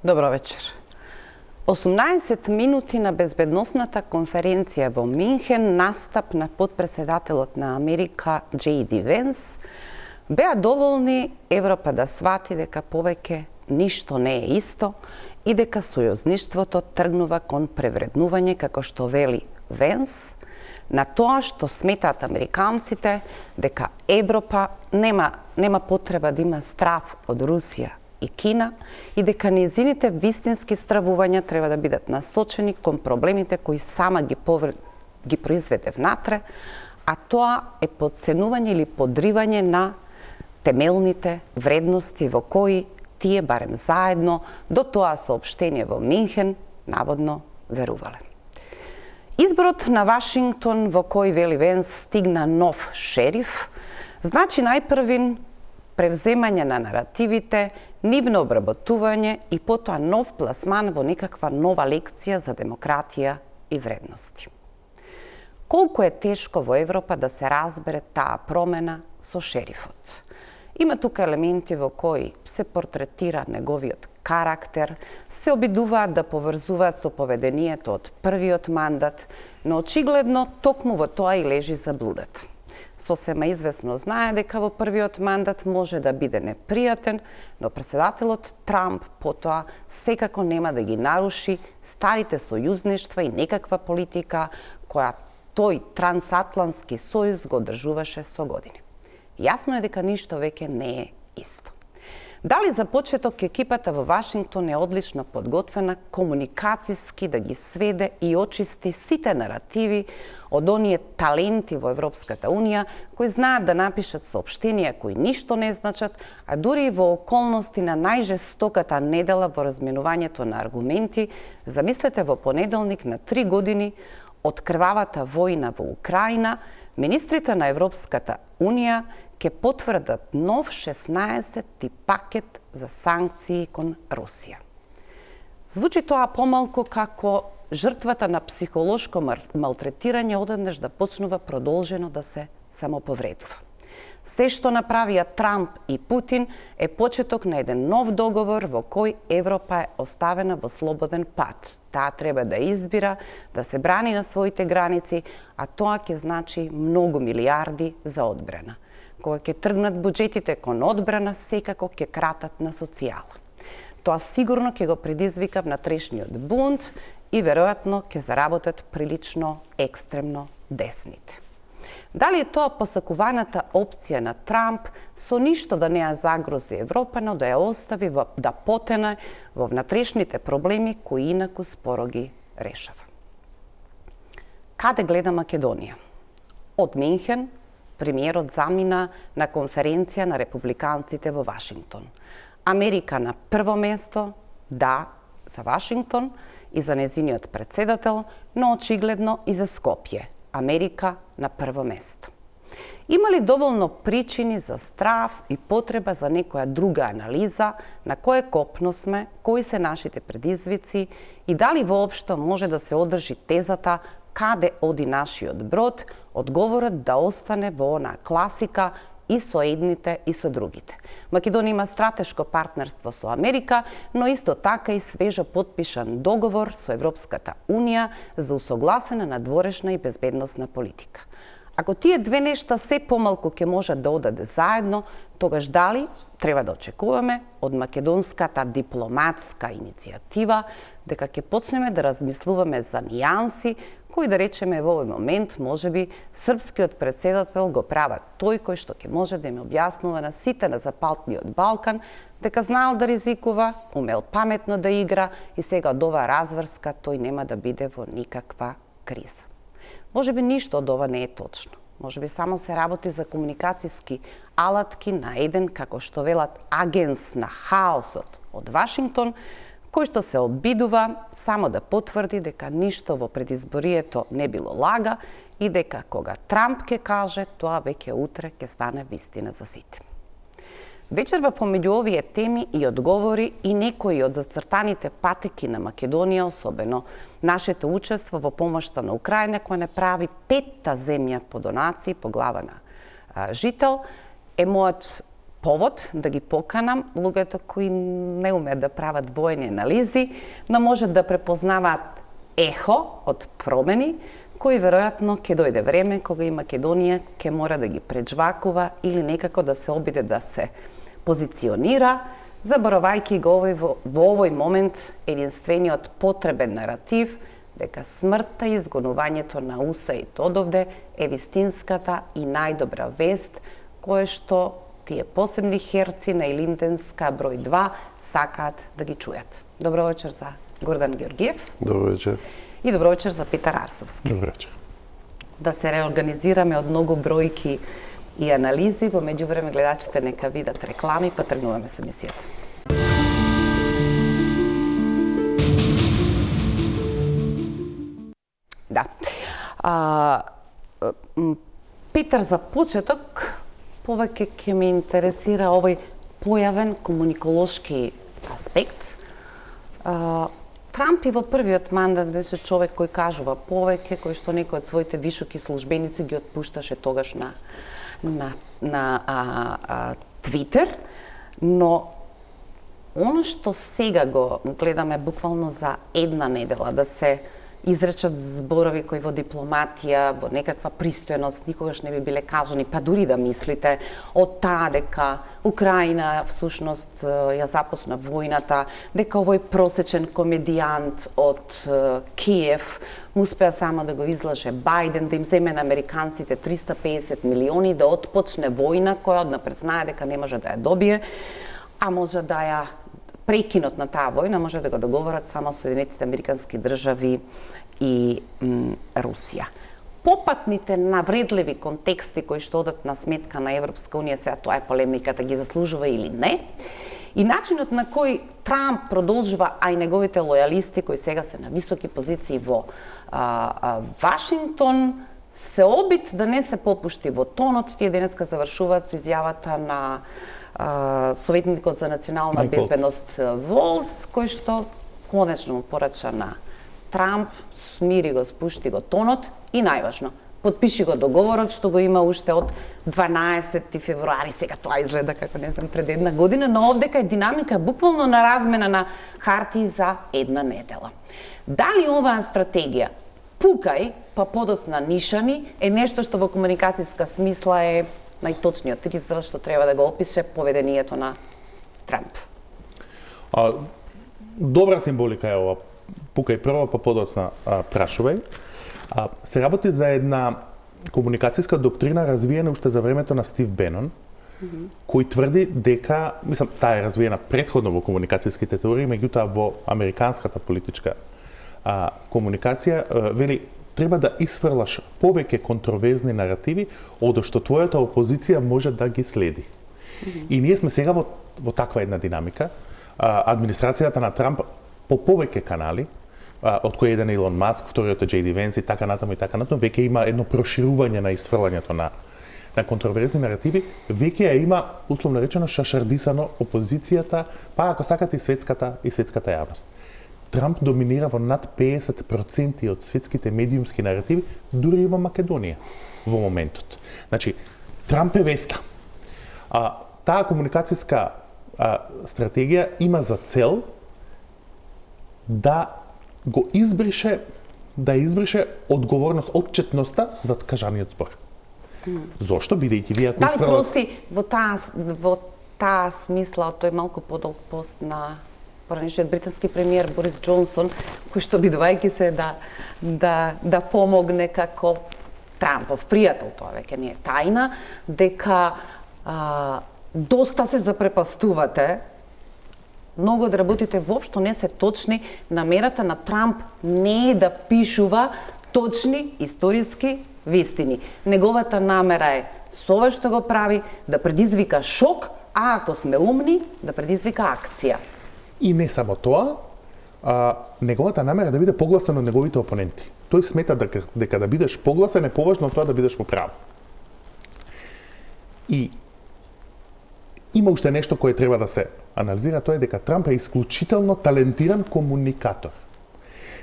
Добро вечер. 18 минути на безбедносната конференција во Минхен, настап на подпредседателот на Америка J.D. Венс, беа доволни Европа да свати дека повеќе ништо не е исто и дека сојузништвото тргнува кон превреднување, како што вели Венс, на тоа што сметаат американците дека Европа нема потреба да има страв од Русија и Кина и дека нејзините вистински стравувања треба да бидат насочени кон проблемите кои сама ги произведе внатре, а тоа е подценување или подривање на темелните вредности во кои тие барем заедно до тоа соопштение во Минхен наводно верувале. Изборот на Вашингтон во кој вели Венс стигна нов шериф, значи најпрвин превземање на наративите, нивно обработување и потоа нов пласман во некаква нова лекција за демократија и вредности. Колку е тешко во Европа да се разбере таа промена со шерифот. Има тука елементи во кои се портретира неговиот карактер, се обидуваат да поврзуваат со поведението од првиот мандат, но очигледно токму во тоа и лежи заблудата. Сосема известно знае дека во првиот мандат може да биде непријатен, но председателот Трамп потоа секако нема да ги наруши старите сојузништва и некаква политика која тој трансатлантски сојуз го одржуваше со години. Јасно е дека ништо веќе не е исто. Дали за почеток екипата во Вашингтон е одлично подготвена комуникацијски да ги сведе и очисти сите наративи од оние таленти во Европската Унија кои знаат да напишат соопштенија кои ништо не значат, а дури и во околности на најжестоката недела во разменувањето на аргументи, замислете во понеделник на 3 години од крвавата војна во Украина, министрите на Европската Унија ќе потврдат нов 16-ти пакет за санкции кон Русија. Звучи тоа помалку како жртвата на психолошко малтретирање одеднаш да почнува продолжено да се самоповредува. Се што направија Трамп и Путин е почеток на еден нов договор во кој Европа е оставена во слободен пат. Таа треба да избира, да се брани на своите граници, а тоа ќе значи многу милиарди за одбрана. Кога ќе тргнат буџетите кон одбрана, секако ќе кратат на социјала. Тоа сигурно ќе го предизвика внатрешниот бунт и веројатно ќе заработат прилично екстремно десните. Дали е тоа посакуваната опција на Трамп со ништо да не ја загрози Европа, но да ја остави да потене во внатрешните проблеми кои инаку споро ги решава? Каде гледа Македонија? Од Минхен, премиерот замина на конференција на републиканците во Вашингтон. Америка на прво место, да, за Вашингтон и за незиниот председател, но очигледно и за Скопје. Америка на прво место. Има ли доволно причини за страв и потреба за некоја друга анализа на кое копно сме, кои се нашите предизвици и дали воопшто може да се одржи тезата каде оди нашиот брод, одговорот да остане во онаа класика и со едните и со другите. Македонија има стратешко партнерство со Америка, но исто така и свежо потпишан договор со Европската Унија за усогласена надворешна и безбедносна политика. Ако тие две нешта се помалку ќе можат да одат заедно, тогаш дали треба да очекуваме од македонската дипломатска иницијатива дека ќе почнеме да размислуваме за нијанси кои да речеме во овој момент можеби српскиот председател го права тој кој што ќе може да им објаснува на сите на Западниот Балкан дека знаел да ризикува, умел паметно да игра и сега од оваа разврска тој нема да биде во никаква криза. Можеби ништо од ова не е точно. Можеби само се работи за комуникацијски алатки на еден, како што велат, агенс на хаосот од Вашингтон, кој што се обидува само да потврди дека ништо во предизборието не било лага и дека кога Трамп ќе каже, тоа веќе утре ќе стане вистина за сите. Вечерва помеѓу овие теми и одговори и некои од зацртаните патеки на Македонија, особено нашето учество во помошта на Украина, која не прави 5-та земја по донации по глава на жител, е мојот повод да ги поканам луѓето кои не умеат да прават воени анализи, но можат да препознаваат ехо од промени, кои веројатно ќе дојде време кога и Македонија ќе мора да ги преџвакува или некако да се обиде да се позиционира, заборавајќи го во овој момент единствениот потребен наратив дека смртта и изгонувањето на УСАИД одовде е вистинската и најдобра вест кое што тие посебни херци на Илинденска број 2 сакаат да ги чујат. Добро вечер за Гордан Георгиев. Добро вечер. И добро вечер за Петар Арсовски. Добро вечер. Да се реорганизираме од многу бројки и анализи, во меѓувреме гледачите нека видат реклами, па тргнуваме со емисијата. Да. Петар, за почеток, повеќе ќе ме интересира овој појавен комуниколошки аспект. Трамп и во првиот мандат беше човек кој кажува повеќе, кој што некои од своите високи службеници ги отпушташе тогаш на Твитер, но она што сега го гледаме буквално за една недела, да се изречат зборови кои во дипломатија, во некаква пристојност никогаш не би биле кажани, па дури да мислите од таа дека Украина всушност ја започна војната, дека овој просечен комедијант од Киев му успеа само да го излаже Бајден, да им земе на американците 350 милиони, да отпочне војна која однапред знае дека не може да ја добие, а може да ја прекинот на таа војна може да го договорат само Соединетите Американски држави и Русија. Попатните навредливи контексти кои што одат на сметка на Европска унија, сега тоа е полемиката, ги заслужува или не, и начинот на кој Трамп продолжува, а и неговите лојалисти кои сега се на високи позиции во Вашингтон, се обид да не се попушти во тонот. Тие денеска завршуваат со изјавата на советникот за национална безбедност Волс, кој што конечно му порача на Трамп, смири го, спушти го тонот и најважно, потпиши го договорот што го има уште од 12 февруари, сега тоа изгледа како не знам пред една година, но овдека е динамика буквално на размена на хартии за една недела. Дали оваа стратегија пукај па подоцна нишани е нешто што во комуникацијска смисла е најточниот израз што треба да го опише поведението на Трамп? Добра символика е ова. Пукај прво, па подоцна прашувај. Се работи за една комуникацијска доктрина развиена уште за времето на Стив Бенон, кој тврди дека, мислам, таа е развиена претходно во комуникацијските теории, меѓутоа во американската политичка комуникација, вели, треба да исфрлаш повеќе контроверзни наративи од што твојата опозиција може да ги следи. И ние сме сега во таква една динамика. Администрацијата на Трамп по повеќе канали, од кој еден Илон Маск, вториот е Джей Ди Венс и така натаму, веќе има едно проширување на исфрлањето на контроверзни наративи, веќе ја има, условно речено, шашардисано опозицијата, па ако сакате и светската јавност. Трамп доминира во над 50% од светските медиумски наративи, дури и во Македонија во моментот. Значи, Трамп е веста. Таа комуникацијска стратегија има за цел да го избрише одговорност, отчетноста за кажаниот збор. Зошто? Бидејќи вие ако Дали прости во таа смисла тој малку подолг пост на поранешниот британски премиер Борис Џонсон, кој што бидувајќи се да помогне како Трампов пријател, тоа веќе не е тајна, дека доста се запрепастувате, многу од работите воопшто не се точни, намерата на Трамп не е да пишува точни историски вистини. Неговата намера е со ова што го прави да предизвика шок, а ако сме умни, да предизвика акција. И не само тоа, неговата намера да биде погласен од неговите опоненти. Тој смета дека да бидеш погласен е поважно од тоа да бидеш во право. И има уште нешто кое треба да се анализира, тоа е дека Трамп е исклучително талентиран комуникатор.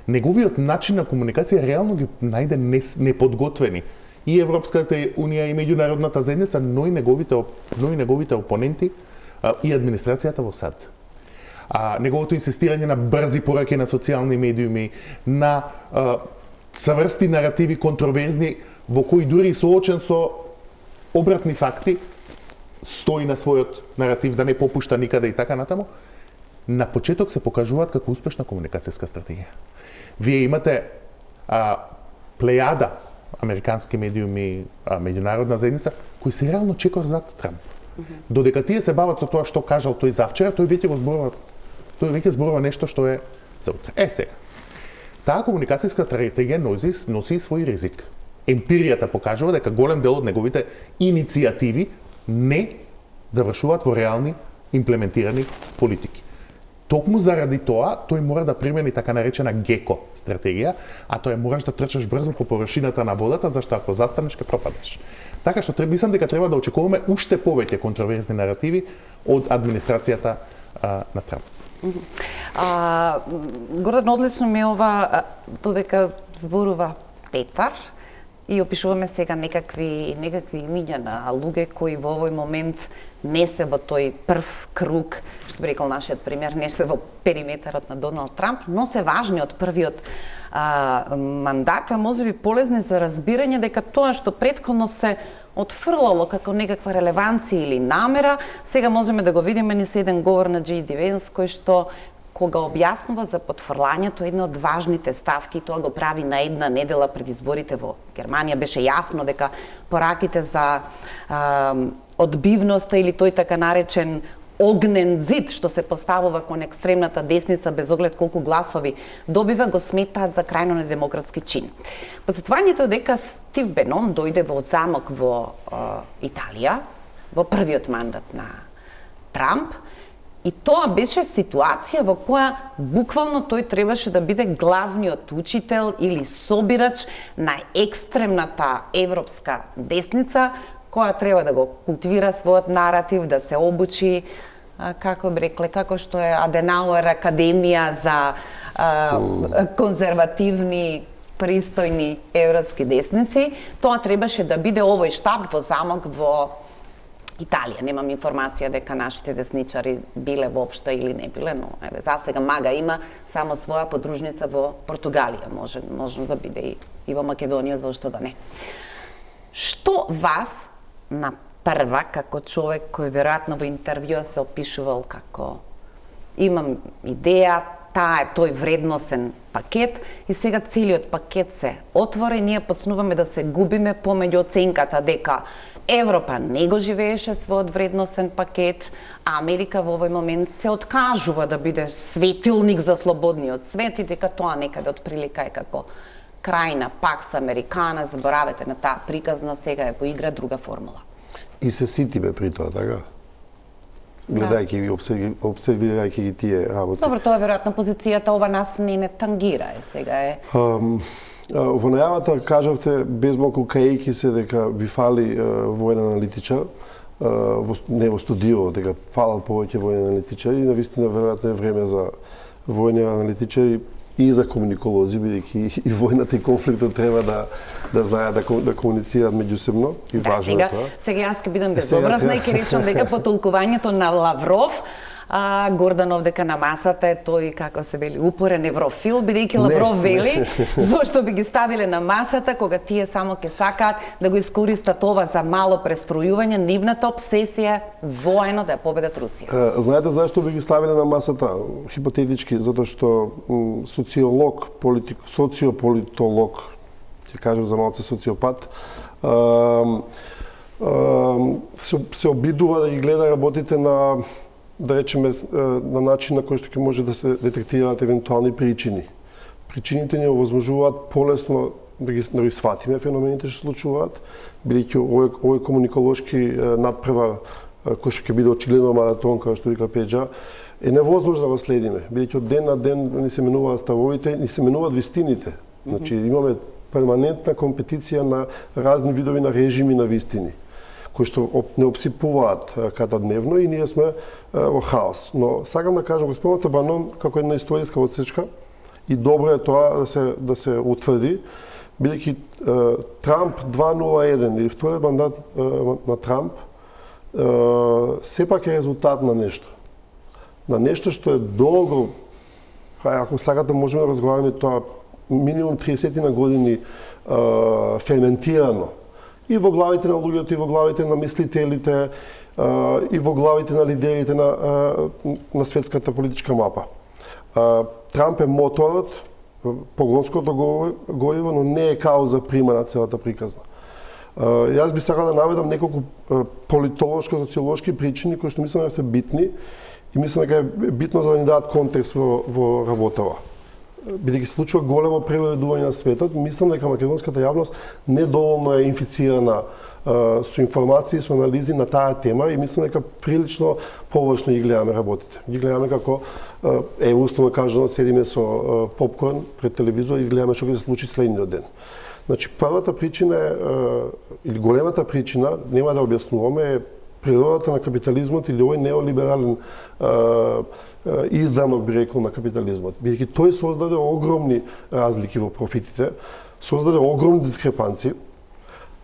Неговиот начин на комуникација реално ги најде неподготвени и Европската унија и меѓународната заедница, но и неговите опоненти и администрацијата во САД. Неговото инсистирање на брзи пораки на социјални медиуми, на цврсти наративи контроверзни во кои дури соочен со обратни факти стои на својот наратив да не попушта никаде и така натаму, на почеток се покажуваат како успешна комуникацијска стратегија. Вие имате плејада американски медиуми, меѓународна заедница, кои се реално чекор зад Трамп. Додека тие се бават со тоа што кажал тој завчера, тој веќе зборува нешто што е за утре. Сега. Таа комуникацијска стратегија носи свој ризик. Емпиријата покажува дека голем дел од неговите иницијативи не завршуваат во реални имплементирани политики. Токму заради тоа, тој мора да примени така наречена геко стратегија, а тоа е мораш да трчаш брзо по површината на водата, зашто ако застанеш ќе пропаднеш. Така што мислам дека треба да очекуваме уште повеќе контроверзни наративи од администрацијата на Трамп. Гордан, одлично ми ова додека зборува Петар и опишуваме сега некакви имиња на луѓе кои во овој момент не се во тој прв круг, што би рекол нашиот пример, не се во периметарот на Доналд Трамп, но се важни од првиот мандат, а можеби полезни за разбирање дека тоа што претходно се отфрлало како некаква релеванција или намера, сега можеме да го видиме низ еден говор на J.D. Vance, кој што кога објаснува за потврлањето една од важните ставки, тоа го прави на една недела пред изборите во Германија, беше јасно дека пораките за одбивноста или тој така наречен огнен зид што се поставува кон екстремната десница без оглед колку гласови добива, го сметаат за крајно недемократски чин. Посетувањето дека Стив Бенон дојде во замок во Италија во првиот мандат на Трамп, и тоа беше ситуација во која буквално тој требаше да биде главниот учител или собирач на екстремната европска десница, која треба да го култивира својот наратив, да се обучи, како би рекле, како што е Аденауер академија за конзервативни, пристојни европски десници. Тоа требаше да биде овој штаб во замок во Италија. Немам информација дека нашите десничари биле воопшто или не биле, но еве засега Мага има само своја подружница во Португалија, може да биде и во Македонија, зошто да не. Што вас на прва, како човек кој веројатно во интервјуа се опишувал како имам идеја, таа е тој вредносен пакет и сега целиот пакет се отвора и ние почнуваме да се губиме помеѓу оценката дека Европа не го живееше својот вредносен пакет, а Америка во овој момент се откажува да биде светилник за слободниот свет и дека тоа некаде од прилика е како крајна пакс Американа, заборавете на таа приказна, сега е во игра друга формула. И се ситиме при тоа, така? Гледајќи ги, обсервирајќи ги тие работи. Добро, тоа е веројатно позицијата, ова нас не тангира, сега е. Во најавата кажавте безмалку каејќи се дека ви фали воен аналитичар, не во студио, дека фалат повеќе воени аналитичари и навистина веројатно е време за воени аналитичари и за комуниколози, бидејќи и војната и конфликтот треба да знаат да комуницираат меѓусебно и важно е тоа. Сега јас ќе бидам безобразна и ќе речам дека по толкувањето на Лавров, Горданов дека на масата е тој, како се вели, упорен еврофил, бидејќи Лавров вели, зошто би ги ставиле на масата кога тие само ќе сакаат да го искористат ова за мало престројување, нивната обсесија воено да ја победат Русија. Знаете зашто би ги ставиле на масата? Хипотетички, затоа што социолог, социополитолог, ќе кажам за малце социопат, се обидува да ги гледа работите на, да речеме, на начин на кој што ќе може да се детектираат евентуални причини. Причините ни овозможуваат полесно да ги сватиме феномените што случуваат, бидејќи овој комуниколошки надпрва кој што ќе биде очигледно маратон, како што вика Пеџа, е невозможно да го следиме, бидејќи од ден на ден ни се менуваат ставовите, ни се менуваат вистините. Значи имаме перманентна компетиција на разни видови на режими на вистини, кои што не обсипуваат када дневно и ние сме во хаос. Но сакам да кажам, господинот Банон, како една историска отсечка, и добро е тоа да се утврди, бидејќи Трамп 201 или вториот мандат на Трамп сепак е резултат на нешто. На нешто што е долго, ако сакате можеме да разговараме тоа минимум 30 на години ферментирано и во главите на луѓето, и во главите на мислителите, и во главите на лидерите на светската политичка мапа. Трамп е моторот, погонското гориво, но не е кауза прима на целата приказна. Јас би сакал да наведам неколку политолошко-социолошки причини кои што мислам дека се битни и мислам дека е битно за да ни дадат контекст во работава. Бидејќи се случува големо преуредување на светот, мислам дека македонската јавност недоволно е инфицирана со информации, со анализи на таа тема и мислам дека прилично површно ги гледаме работите. Ги гледаме како условно кажано седиме со попкорн пред телевизор и гледаме што ќе се случи следниот ден. Значи првата причина е или големата причина, нема да објаснуваме, е природата на капитализмот или овој неолиберален изданок, би рекол, на капитализмот. Бидејќи тој создаде огромни разлики во профитите, создаде огромни дискрепанции.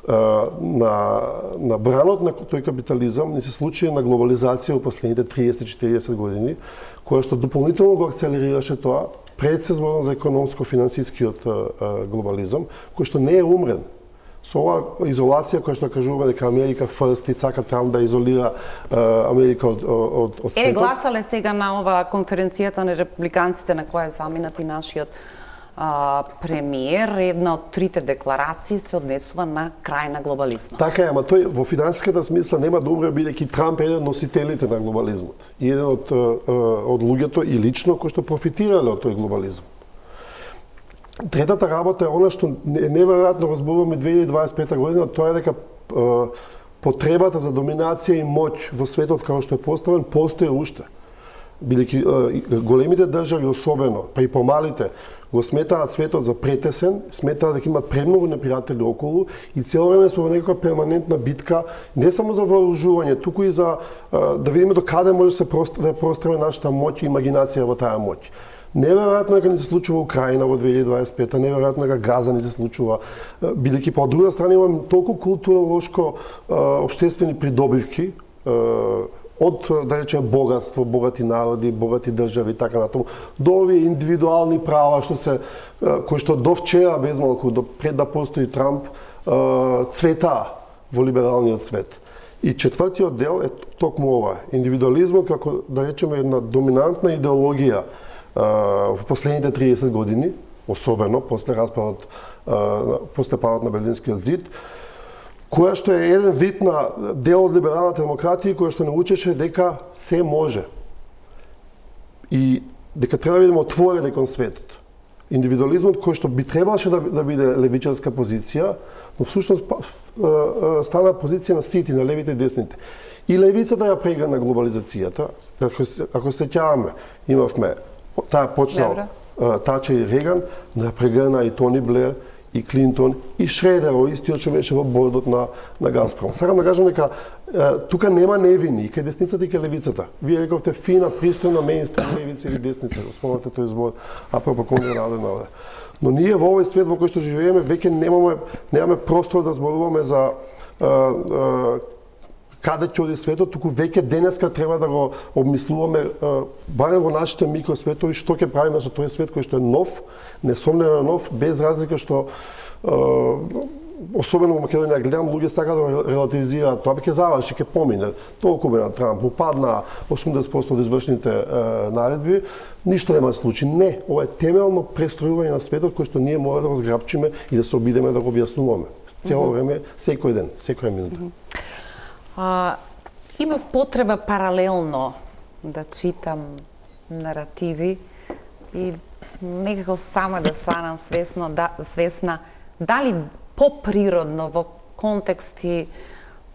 На бранот на тој капитализам ни се случи на глобализација во последните 30-40 години, која што дополнително го акцелерираше тоа, пред се зборно за економско-финансискиот глобализам, кој што не е умрен. Со оваа изолација која што кажуваме дека Америка фрст и сака Трамп да изолира Америка од светот. Гласале сега на оваа конференцијата на републиканците на која е заминат и нашиот премиер, една од трите декларации се однесува на крај на глобализмот. Така е, ама тој во финансиската смисла нема да умре бидејќи Трамп е еден од носителите на глобализмот. И еден од луѓето и лично кои што профитирале од тој глобализм. Третата работа е она што неверојатно разборуваме 2025 година, тоа е дека потребата за доминација и моќ во светот како што е поставен постои уште. Бидејќи големите држави особено, па и помалите, го сметаат светот за претесен, сметаат дека имат премногу непријатели околу и цело време сме во некаква перманентна битка, не само за вооружување, туку и за да видиме до каде може да простреме нашата моќ и имагинација во таа моќ. Неверојатно дека ни се случува Украина во 2025, неверојатно дека Газа ни се случува, бидејќи по друга страна имаме толку културолошко општествени придобивки, од, да речем, богатство, богати народи, богати држави и така натаму, до овие индивидуални права кои што до вчера безмалку, пред да постои Трамп, цветаа во либералниот свет. И четвртиот дел е токму ова, индивидуализмот како, да речеме, една доминантна идеологија во последните 30 години, особено после падот на Берлинскиот зид, која што е еден вид на дел од либералната демократија, која што научеше дека се може. И дека треба да бидеме отворени кон светот. Индивидуализмот кој што би требаше да биде левичарска позиција, но всушност стана позиција на сите, на левите и десните. И левицата ја прегрна глобализацијата. Ако се сеќаваме, имавме таа почнал Тачер и Реган, да прегрна и Тони Блер, и Клинтон, и Шредер, истиот што беше во бордот на Газпром. Сакам да кажам дека тука нема невини, и кај десницата и кај левицата. Вие рековте фина, пристојна меинстрим левица или десница, спомнате тој збор, апропо Конрад Аденауер. Но ние во овој свет во кој што живееме веќе немаме простор да зборуваме за каде ќе оди светот, туку веќе денеска треба да го обмислуваме барем во нашите микросветови што ќе правиме со тој свет кој што е нов, несомнено нов, без разлика што особено во Македонија гледам луѓе сакаат да релативизираат тоа, ќе заврши, ќе помине. Толку бе на Трамп, му падна 80% од извршните наредби, ништо нема да се случи. Не, ова е темелно престројување на светот кој што ние мора да разграбчиме и да се обидеме да го објаснуваме. Цело време, секој ден, секоја минута. Имав потреба паралелно да читам наративи и некако сама да станам свесна дали поприродно во контексти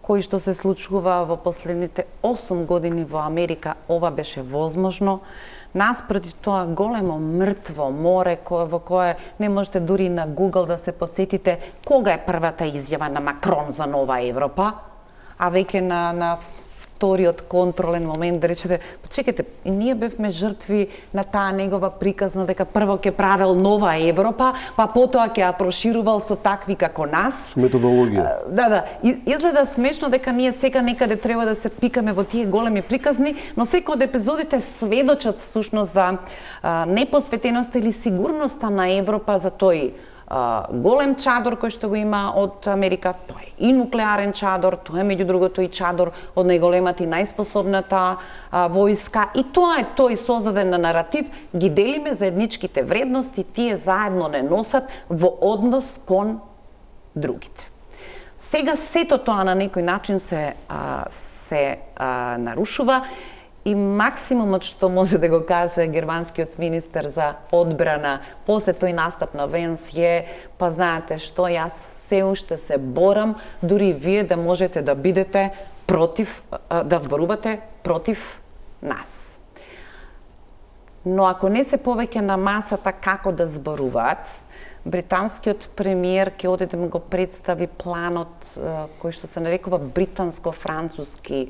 кои што се случува во последните 8 години во Америка ова беше возможно. Наспроти тоа големо мртво море во кое не можете дури на Google да се подсетите кога е првата изјава на Макрон за нова Европа, а веќе на вториот контролен момент да речете, чекайте, и ние бевме жртви на таа негова приказна дека прво ќе правел нова Европа, па потоа ќе ја проширувал со такви како нас. Методологија. Да, изгледа смешно дека ние сега некаде треба да се пикаме во тие големи приказни, но секој од епизодите сведочат всушност за непосветеноста или сигурноста на Европа за тој голем чадор кој што го има од Америка, тоа е и нуклеарен чадор, тоа е меѓу другото и чадор од најголемата и најспособната војска, и тоа е тој создаден на наратив, ги делиме заедничките вредности, тие заедно не носат во однос кон другите. Сега сето тоа на некој начин се нарушува, и максимумот што може да го каже германскиот министер за одбрана после тој настап на Венс е, па знаете што, јас се уште се борам, дури вие да можете да бидете против, да зборувате против нас. Но ако не се повеќе на масата како да зборуваат, британскиот премиер ќе оде да ми го представи планот кој што се нарекува британско-француски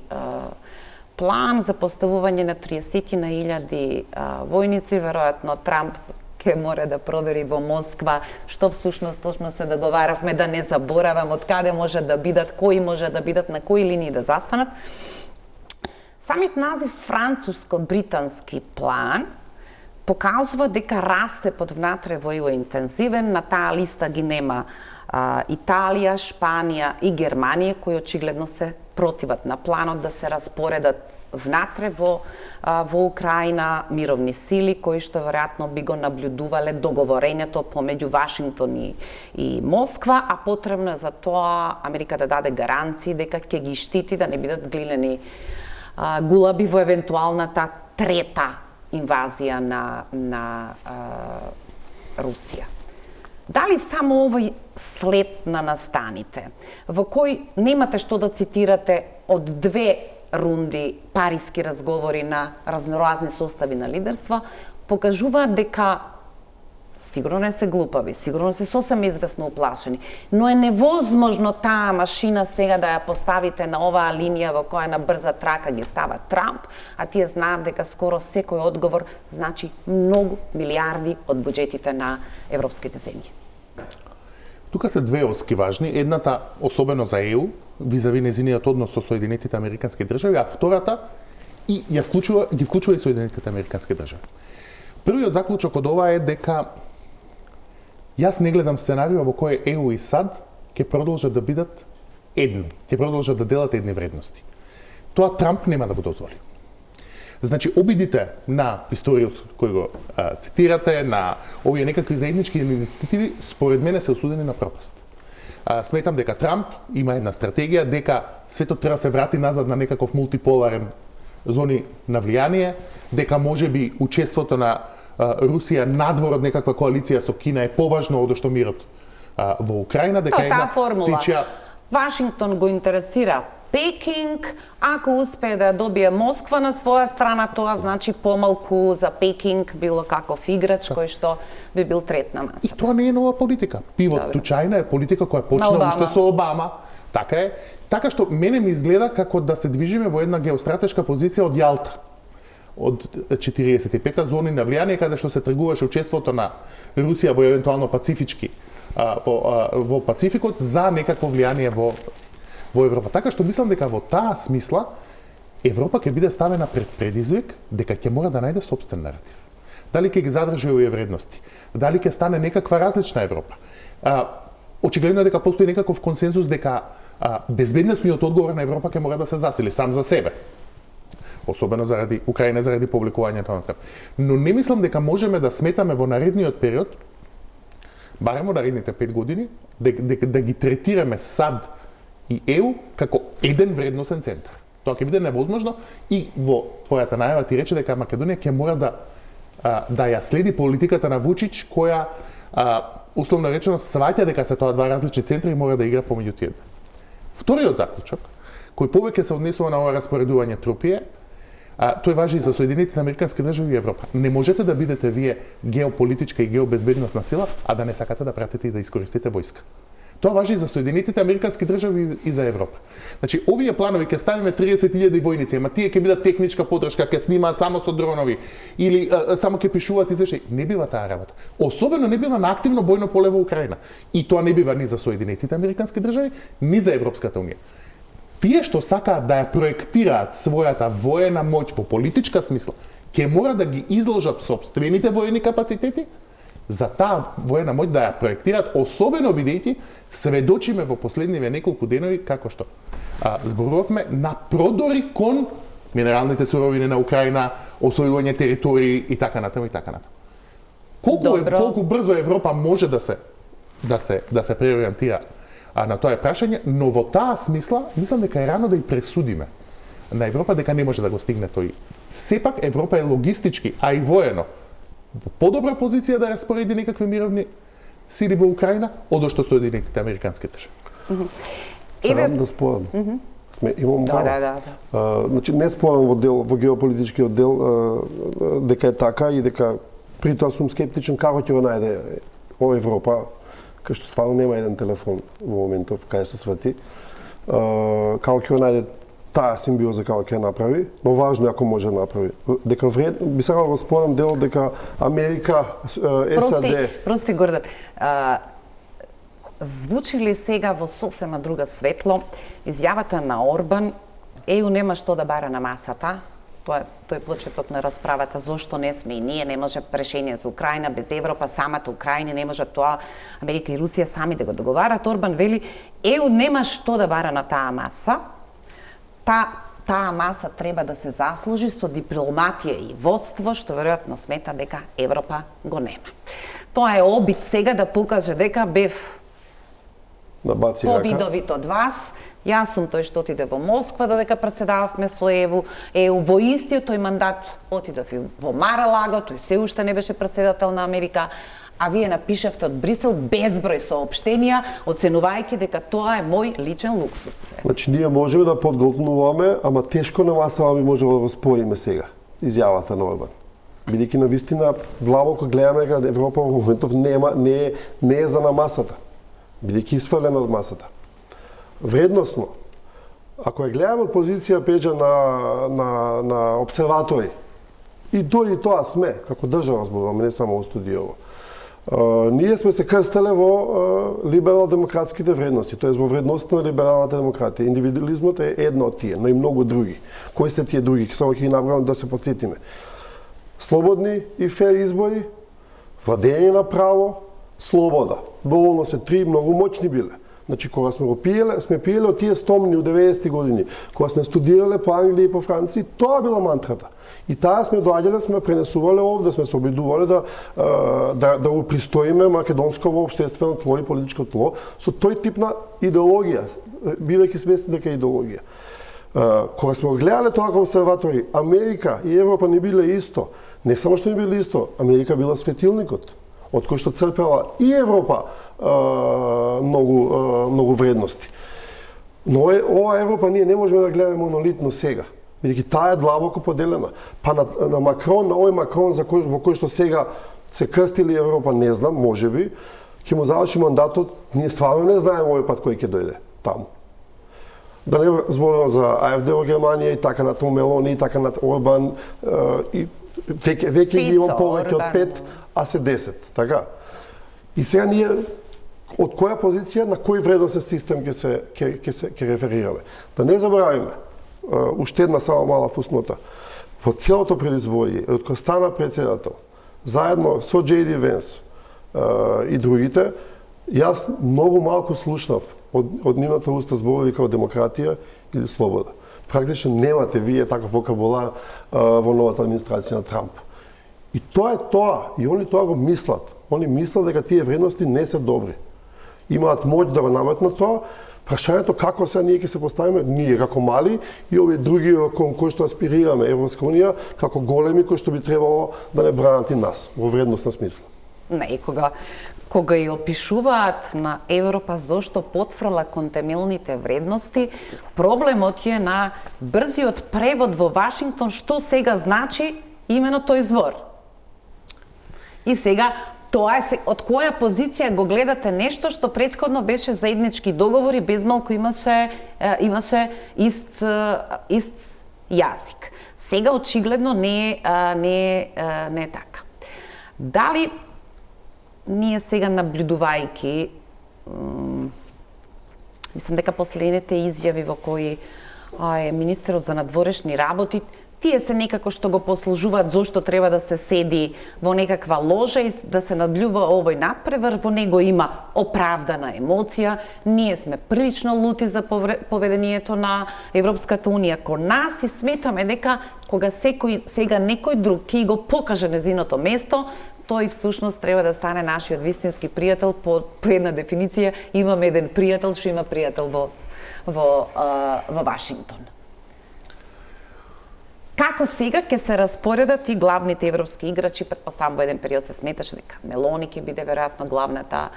план за поставување на 30.000 војници. Веројатно Трамп ќе мора да провери во Москва што всушност точно се договаравме, да не заборавам од каде може да бидат, кои може да бидат, на кои линии да застанат. Самиот назив француско-британски план покажува дека расцепот внатре во ЕУ е интензивен. На таа листа ги нема Италија, Шпанија и Германија, кои очигледно се противат на планот да се распоредат внатре во Украина мировни сили, кои што веројатно би го наблюдувале договорењето помеѓу Вашингтон и Москва, а потребно е за тоа Америка да даде гаранции дека ќе ги штити да не бидат глинени гулаби во евентуалната трета инвазија на Русија. Дали само овој след на настаните, во кој немате што да цитирате од две рунди париски разговори на разноразни состави на лидерство, покажуваат дека сигурно не се глупави, сигурно се сосем известно уплашени, но е невозможно таа машина сега да ја поставите на оваа линија во која на брза трака ги става Трамп, а тие знаат дека скоро секој одговор значи многу милиарди од буџетите на европските земји. Тука се две оски важни. Едната, особено за ЕУ, визави незиниот однос со Соединетите Американски држави, а втората ги вклучува и Соединетите Американски држави. Првиот заклучок од ова е дека јас не гледам сценарио во кој ЕУ и САД ќе продолжат да бидат едни, ќе продолжат да делат едни вредности. Тоа Трамп нема да го дозволи. Значи, обидите на Писториус, кој го цитирате, на овие некакви заеднички инициативи, според мене се осудени на пропаст. Сметам дека Трамп има една стратегија, дека светот треба се врати назад на некаков мултиполарен зони на влијание, дека можеби учеството на Русија надвор од некаква коалиција со Кина е поважно од што мирот во Украина, дека таа формула. Вашингтон го интересира Пекинг, ако успее да ја добие Москва на своја страна, тоа значи помалку за Пекинг било каков играч кој што би бил трет на масата. И тоа не е нова политика. Пивот Тучајна е политика која почна уште со Обама. Така е. Така што мене ми изгледа како да се движиме во една геостратешка позиција од Јалта. Од 45-та зони на влијание, каде што се тргуваше учеството на Русија во евентуално пацифички во Пацификот за некакво влијание во Европа. Така што мислам дека во таа смисла Европа ќе биде ставена пред предизвик дека ќе мора да најде сопствен наратив. Дали ќе ги задржи овие вредности? Дали ќе стане некаква различна Европа? Очигледно е дека постои некаков консензус дека безбедносниот одговор на Европа ќе мора да се засили сам за себе. Особено заради Украина, заради повлекувањето на Трамп. Но не мислам дека можеме да сметаме во наредниот период, барем во наредните 5 години, да ги третираме САД и ЕУ како еден вредносен центар. Тоа ќе биде невозможно и во твојата најава ти рече дека Македонија ќе мора да ја следи политиката на Вучич, која условно речено сваќа дека се тоа два различни центри и мора да игра помеѓу тие. Вториот заклучок, кој повеќе се однесува на ова распоредување трупи е, тој важи и за Соединетите Американски држави и Европа. Не можете да бидете вие геополитичка и геобезбедносна сила, а да не сакате да пратите и да искористите војска. Тоа важи за Соединетите Американски држави и за Европа. Значи, овие планови ќе ставиме 30.000 војници, ама тие ќе бидат техничка подршка, ќе снимаат само со дронови или само ќе пишуваат извештаи. Не бива таа работа. Особено не бива на активно бојно поле во Украина. И тоа не бива ни за Соединетите Американски држави, ни за Европската унија. Тие што сакаат да ја проектираат својата воена моќ во политичка смисла, ќе мора да ги изложат сопствените воени капацитети за таа воена моќ да ја проектираат, особено бидејќи сведочиме во последниве неколку денови како што зборувавме на продори кон минералните суровини на Украина, освојување територии и така натаму и така натаму. Колку брзо Европа може да се преориентира на тоа прашање, но во таа смисла мислам дека е рано да и пресудиме на Европа дека не може да го стигне тој. Сепак Европа е логистички, а и воено подобра позиција да распореди некакви мировни сили во Украина, одошто Соединетите Американски држави. Сакам да спорам. Имам право. Значи, не спорам во геополитичкиот дел дека е така и дека при тоа сум скептичен како ќе го најде во Европа, кај што стварно нема еден телефон во моментов кај се свати, како ќе го најде таа симбиоза како ќе направи, но важно е ако може да направи. Дека би сакал да го спорам делот дека Америка, САД... Прости, Гордан. Звучи ли сега во сосема друга светло изјавата на Орбан, ЕУ нема што да бара на масата? Тој почеток на расправата, зошто не сме и ние, не може решение за Украина без Европа, самата Украина не може тоа, Америка и Русија сами да го договарат. Орбан вели, ЕУ нема што да бара на таа маса, таа маса треба да се заслужи со дипломатија и водство, што веројатно смета дека Европа го нема. Тоа е обид сега да покаже дека бев повидовит од вас. Јас сум тој што отиде во Москва додека претседававме со ЕУ. Во истиот тој мандат отидов и во Мар-а-Лаго, тој се уште не беше претседател на Америка, а вие напишавте од Брисел безброј соопштенија, оценувајќи дека тоа е мој личен луксус. Значи, ние можеме да подголтнуваме, ама тешко на масава би можело да го споиме сега, изјавата на Орбан. Бидејќи на вистина, длабоко гледаме дека Европа во моментов не е за на масата, бидејќи изфрлена од масата. Вредносно, ако ја гледаме од позиција пеџа на обсерватори, и тоа сме, како држава зборуваме, не само во студиово, ние сме се крстеле во либерал-демократските вредности, тоа е во вредността на либералната демократија. Индивидуализмот е едно од тие, но и многу други. Кои се тие други? Само ќе ги набравам да се подсетиме. Слободни и фер избори, владење на право, слобода. Доволно се три, многу моќни биле. Значи, кога сме пиеле од тие стомни од 90-ти години, кога сме студирале по Англија и по Франција, тоа била мантрата. И таа сме доаѓале, сме пренесувале овде, сме се обидувале да го пристоиме македонско општествено тло и политичко тло со тој тип на идеологија, бидејќи свесни дека е идеологија. Кога сме гледале тоа како обсерватори, Америка и Европа не биле исто. Не само што не биле исто, Америка била светилникот, од кој што црпела и Европа многу вредности. Но ова Европа ние не можеме да гледаме монолитно сега, бидејќи таа е длабоко поделена. Па на Макрон, на овој Макрон во кој што сега се крстили Европа, не знам, можеби, ќе му заврши мандатот, ние стварно не знаеме овој пат кој ќе дојде таму. Да не зборувам за АФД во Германија и така натаму, Мелони и така натаму, Орбан и веќе ги имам повеќе од 5, а се 10, така? И сега ние од која позиција, на кој вредносен систем ќе реферираме. Да не заборавиме, уште една само мала фуснота, во целото предизборие, од кој стана председател, заедно со J.D. Венс и другите, јас многу малку слушнав од нивната уста зборови како демократија или слобода. Практично немате вие таков вокабулар во новата администрација на Трамп. И тоа е тоа, и они тоа го мислат. Они мислат дека тие вредности не се добри. Имаат моќ да го наметнат тоа. Прашањето како сега ние ќе се поставиме, ние како мали и овие други кон кои што аспирираме Европска унија, како големи кои што би требало да не бранат и нас во вредностна смисла. Не, кога ја опишуваат на Европа зошто потфрла кон темелните вредности, проблемот е на брзиот превод во Вашингтон што сега значи имено тој збор. И сега Тоа е од која позиција го гледате нешто што претходно беше заеднички договори, без малку имаше ист јазик. Сега очигледно не е така. Дали ние сега наблюдувајќи, мислам дека последните изјави во кои министерот за надворешни работи, тие се некако што го послужуваат зошто треба да се седи во некаква ложа и да се надлюва овој надпревар, во него има оправдана емоција. Ние сме прилично лути за поведението на Европската Унија кон нас и сметаме дека кога сега некој друг ќе го покаже незиното место, тој всушност треба да стане нашиот вистински пријател. По една дефиниција имаме еден пријател што има пријател во Вашингтон. Како сега ќе се распоредат и главните европски играчи? Претпоставам во еден период се сметаше дека Мелони ќе биде веројатно главната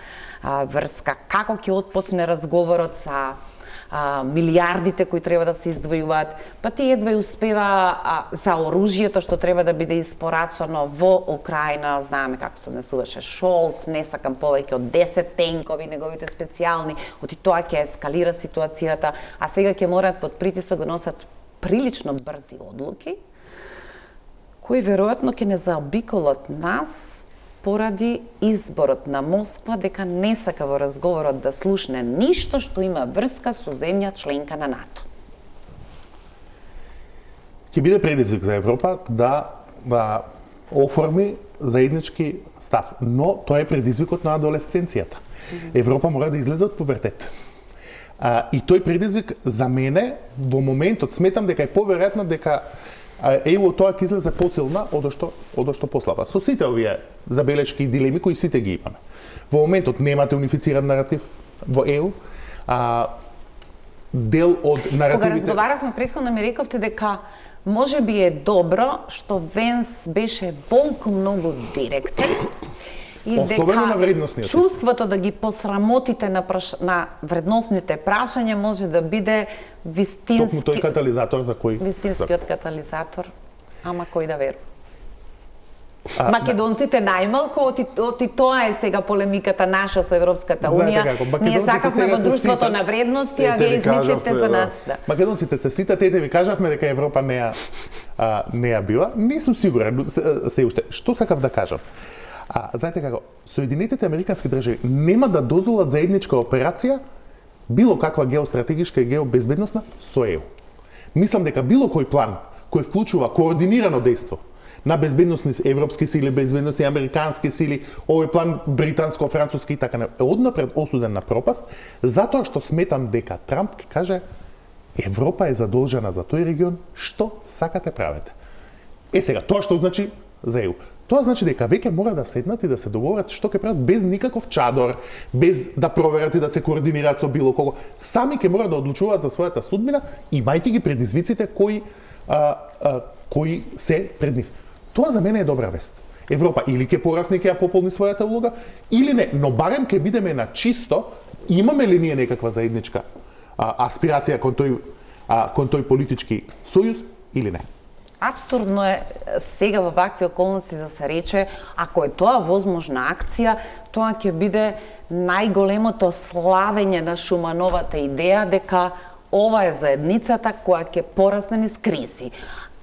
врска. Како ќе отпочне разговорот за милиардите кои треба да се издвојуваат? Па ти едва успева за оружјето што треба да биде испорачано во Украина. Знаеме како се однесуваше Шолц, не сакам повеќе од 10 тенкови, неговите специјални, оти тоа ќе ескалира ситуацијата, а сега ќе мораат под притисок да носат прилично брзи одлуки, кои веројатно ќе не заобиколат нас поради изборот на Москва дека не сака во разговорот да слушне ништо што има врска со земја членка на НАТО. Ќе биде предизвик за Европа да оформи заеднички став, но тоа е предизвикот на адолесценцијата. Европа мора да излезе од пубертет. И тој предизвик за мене во моментот сметам дека е поверојатно дека ЕУ тоа ќе излезе посилна одошто послаба. Со сите овие забелешки и дилеми кои сите ги имаме. Во моментот немате унифициран наратив во ЕУ. Дел од наративите... Кога разговаравме претходно ми рековте дека може би е добро што Венс беше волку многу директен. И особено на вредносниот чувството да ги посрамотите на вредносните прашања може да биде вистински... Токму тој катализатор за кој... Вистинскиот катализатор, ама кој да верува. Македонците најмалку, оти тоа е сега полемиката наша со Европската Унија. Ние сакавме во друштвото на вредности, а вие измисливте за нас. Македонците се ситат, ете ви кажавме дека Европа не ја била. Не сум сигурен се уште. Што сакав да кажам? Знаете како, Соединетите Американски држави нема да дозволат заедничка операција, било каква геостратегишка и геобезбедносна, со ЕУ. Мислам дека било кој план кој вклучува координирано дејство на безбедносни европски сили, безбедносни американски сили, овој план британско, француски и така, е однапред осуден на пропаст, затоа што сметам дека Трамп ќе каже Европа е задолжена за тој регион, што сакате правете. Сега, тоа што значи за ЕУ? Тоа значи дека веќе мора да седнат и да се договорат што ќе прават без никаков чадор, без да проверат и да се координираат со било кого. Сами ќе мора да одлучуваат за својата судбина, имајќи ги предизвиците кои се пред нив. Тоа за мене е добра вест. Европа или ќе порасне, ќе ја пополни својата улога, или не, но барем ќе бидеме на чисто, имаме ли ние некаква заедничка аспирација кон тој политички сојуз или не. Апсурдно е сега во вакви околности да се рече, ако е тоа возможна акција, тоа ќе биде најголемото славење на Шумановата идеја дека ова е заедницата која ќе порасне низ кризи.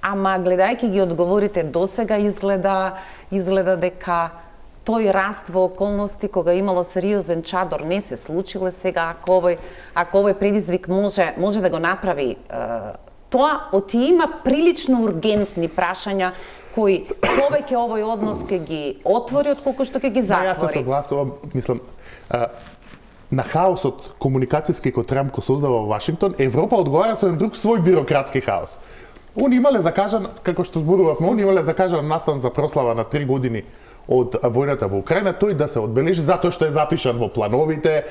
Ама гледајќи ги одговорите досега изгледа дека тој раст во околности кога имало сериозен чадор не се случиле. Сега ако овој предизвик може да го направи тоа, оти има прилично ургентни прашања кои повеќе овој однос ќе ги отвори отколку што ќе ги затвори. Јас се согласувам, мислам, на хаосот комуникацијски кој Трамп го создава во Вашингтон, Европа одговара со еден друг свој бирократски хаос. Они имале закажан, како што зборувавме, они имале закажан настан за прослава на 3 години од војната во Украина, тој да се одбележи затоа што е запишан во плановите.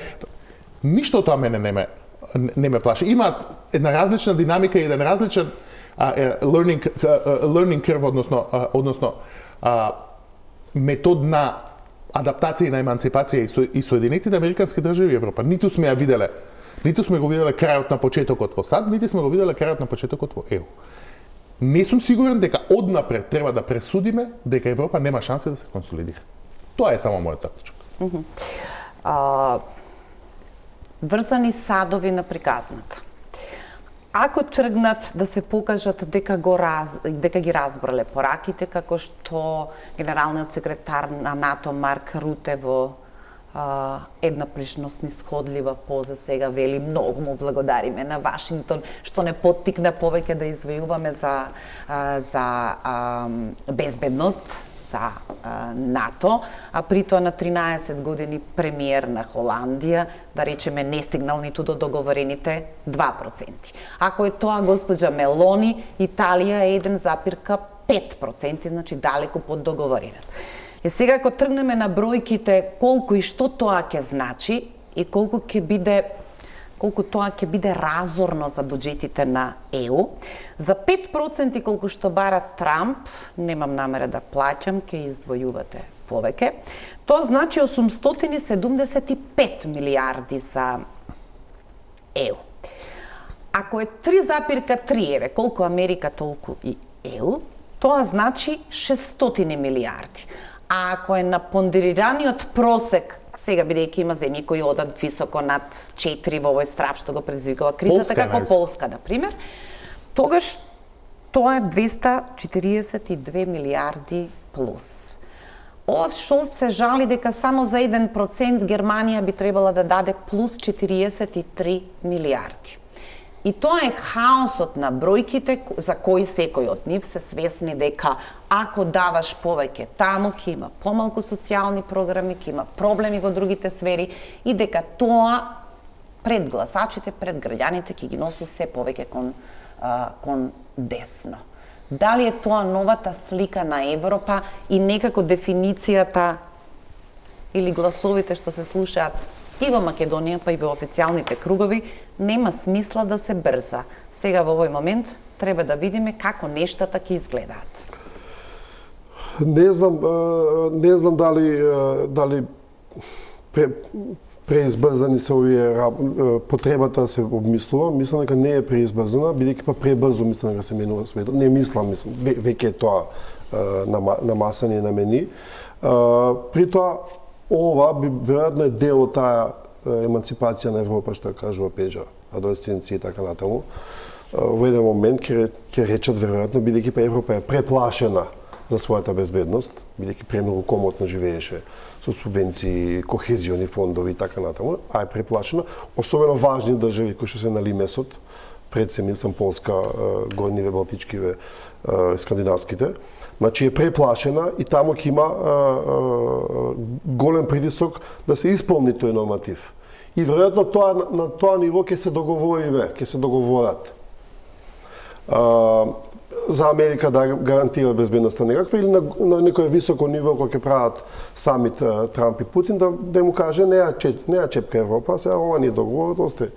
Ништо тоа мене не ме плаши. Имаат една различна динамика и еден различен learning curve, односно метод на адаптација и на еманципација и Соединетите Американски држави и Европа. Ниту сме го виделе крајот на почетокот во САД, ниту сме го виделе крајот на почетокот во ЕУ. Не сум сигурен дека однапред треба да пресудиме дека Европа нема шанси да се консолидира. Тоа е само мојот заклучок. Врзани садови на приказната. Ако тргнат да се покажат дека ги разбрале пораките, како што генералниот секретар на НАТО Марк Руте во една прилично снисходлива поза сега вели многу му благодариме на Вашингтон што не поттикна повеќе да извојуваме за безбедност за НАТО, а при тоа на 13 години премиер на Холандија, да речеме, не стигнал ниту до договорените 2%. Ако е тоа госпоđа Мелони, Италија е 1,5%, значи далеку под договореното. И сега, ако тргнеме на бројките, колку и што тоа ќе значи и колку тоа ќе биде разорно за буџетите на ЕУ, за 5% колку што бара Трамп, немам намера да плаќам, ќе издвојувате повеќе, тоа значи 875 милиарди за ЕУ. Ако е 3,3, колку Америка, толку и ЕУ, тоа значи 600 милиарди. А ако е на понderираниот просек, сега бидејќи има земји кои одат високо над 4 во овој страв што го предизвикува кризата, како Полска, например, тогаш тоа е 242 милиарди плюс. Олаф Шолц се жали дека само за 1% Германија би требала да даде плюс 43 милиарди. И тоа е хаосот на бројките за кои секој од нив се свесни дека ако даваш повеќе таму, ќе има помалку социјални програми, ќе има проблеми во другите сфери и дека тоа пред гласачите, пред граѓаните ќе ги носи се повеќе кон десно. Дали е тоа новата слика на Европа и некако дефиницијата или гласовите што се слушаат и во Македонија, па и во официјалните кругови, нема смисла да се брза. Сега во овој момент треба да видиме како нештата ќе изгледаат. Не знам дали преизбрзани се овие потребата да се обмислува. Мислам дека не е преизбрзана, бидејќи па пребрзо мислам дека се менува светот. Не мислам, веќе е тоа на масани и на мени. При тоа ова би веројатно е дел од таа емансипација на Европа, што ја кажува Пежа, адолесценција и така натаму. Во еден момент ќе речат веројатно, бидејќи па Европа е преплашена за својата безбедност, бидејќи премногу комотно живееше со субвенции, кохезиони фондови и така натаму, а е преплашена, особено важни држави кои што се на лимесот, пред се мислам Полска, горниве, балтичкиве, скандинавските. Значи е преплашена и таму ќе има голем притисок да се исполни тој норматив. И веројатно на тоа ниво ќе се договорат. За Америка да гарантира безбедноста некаква или на некој високо ниво кој ќе прават самит Трамп и Путин да му каже не ја чепка Европа, сега ова ни е договорот, осте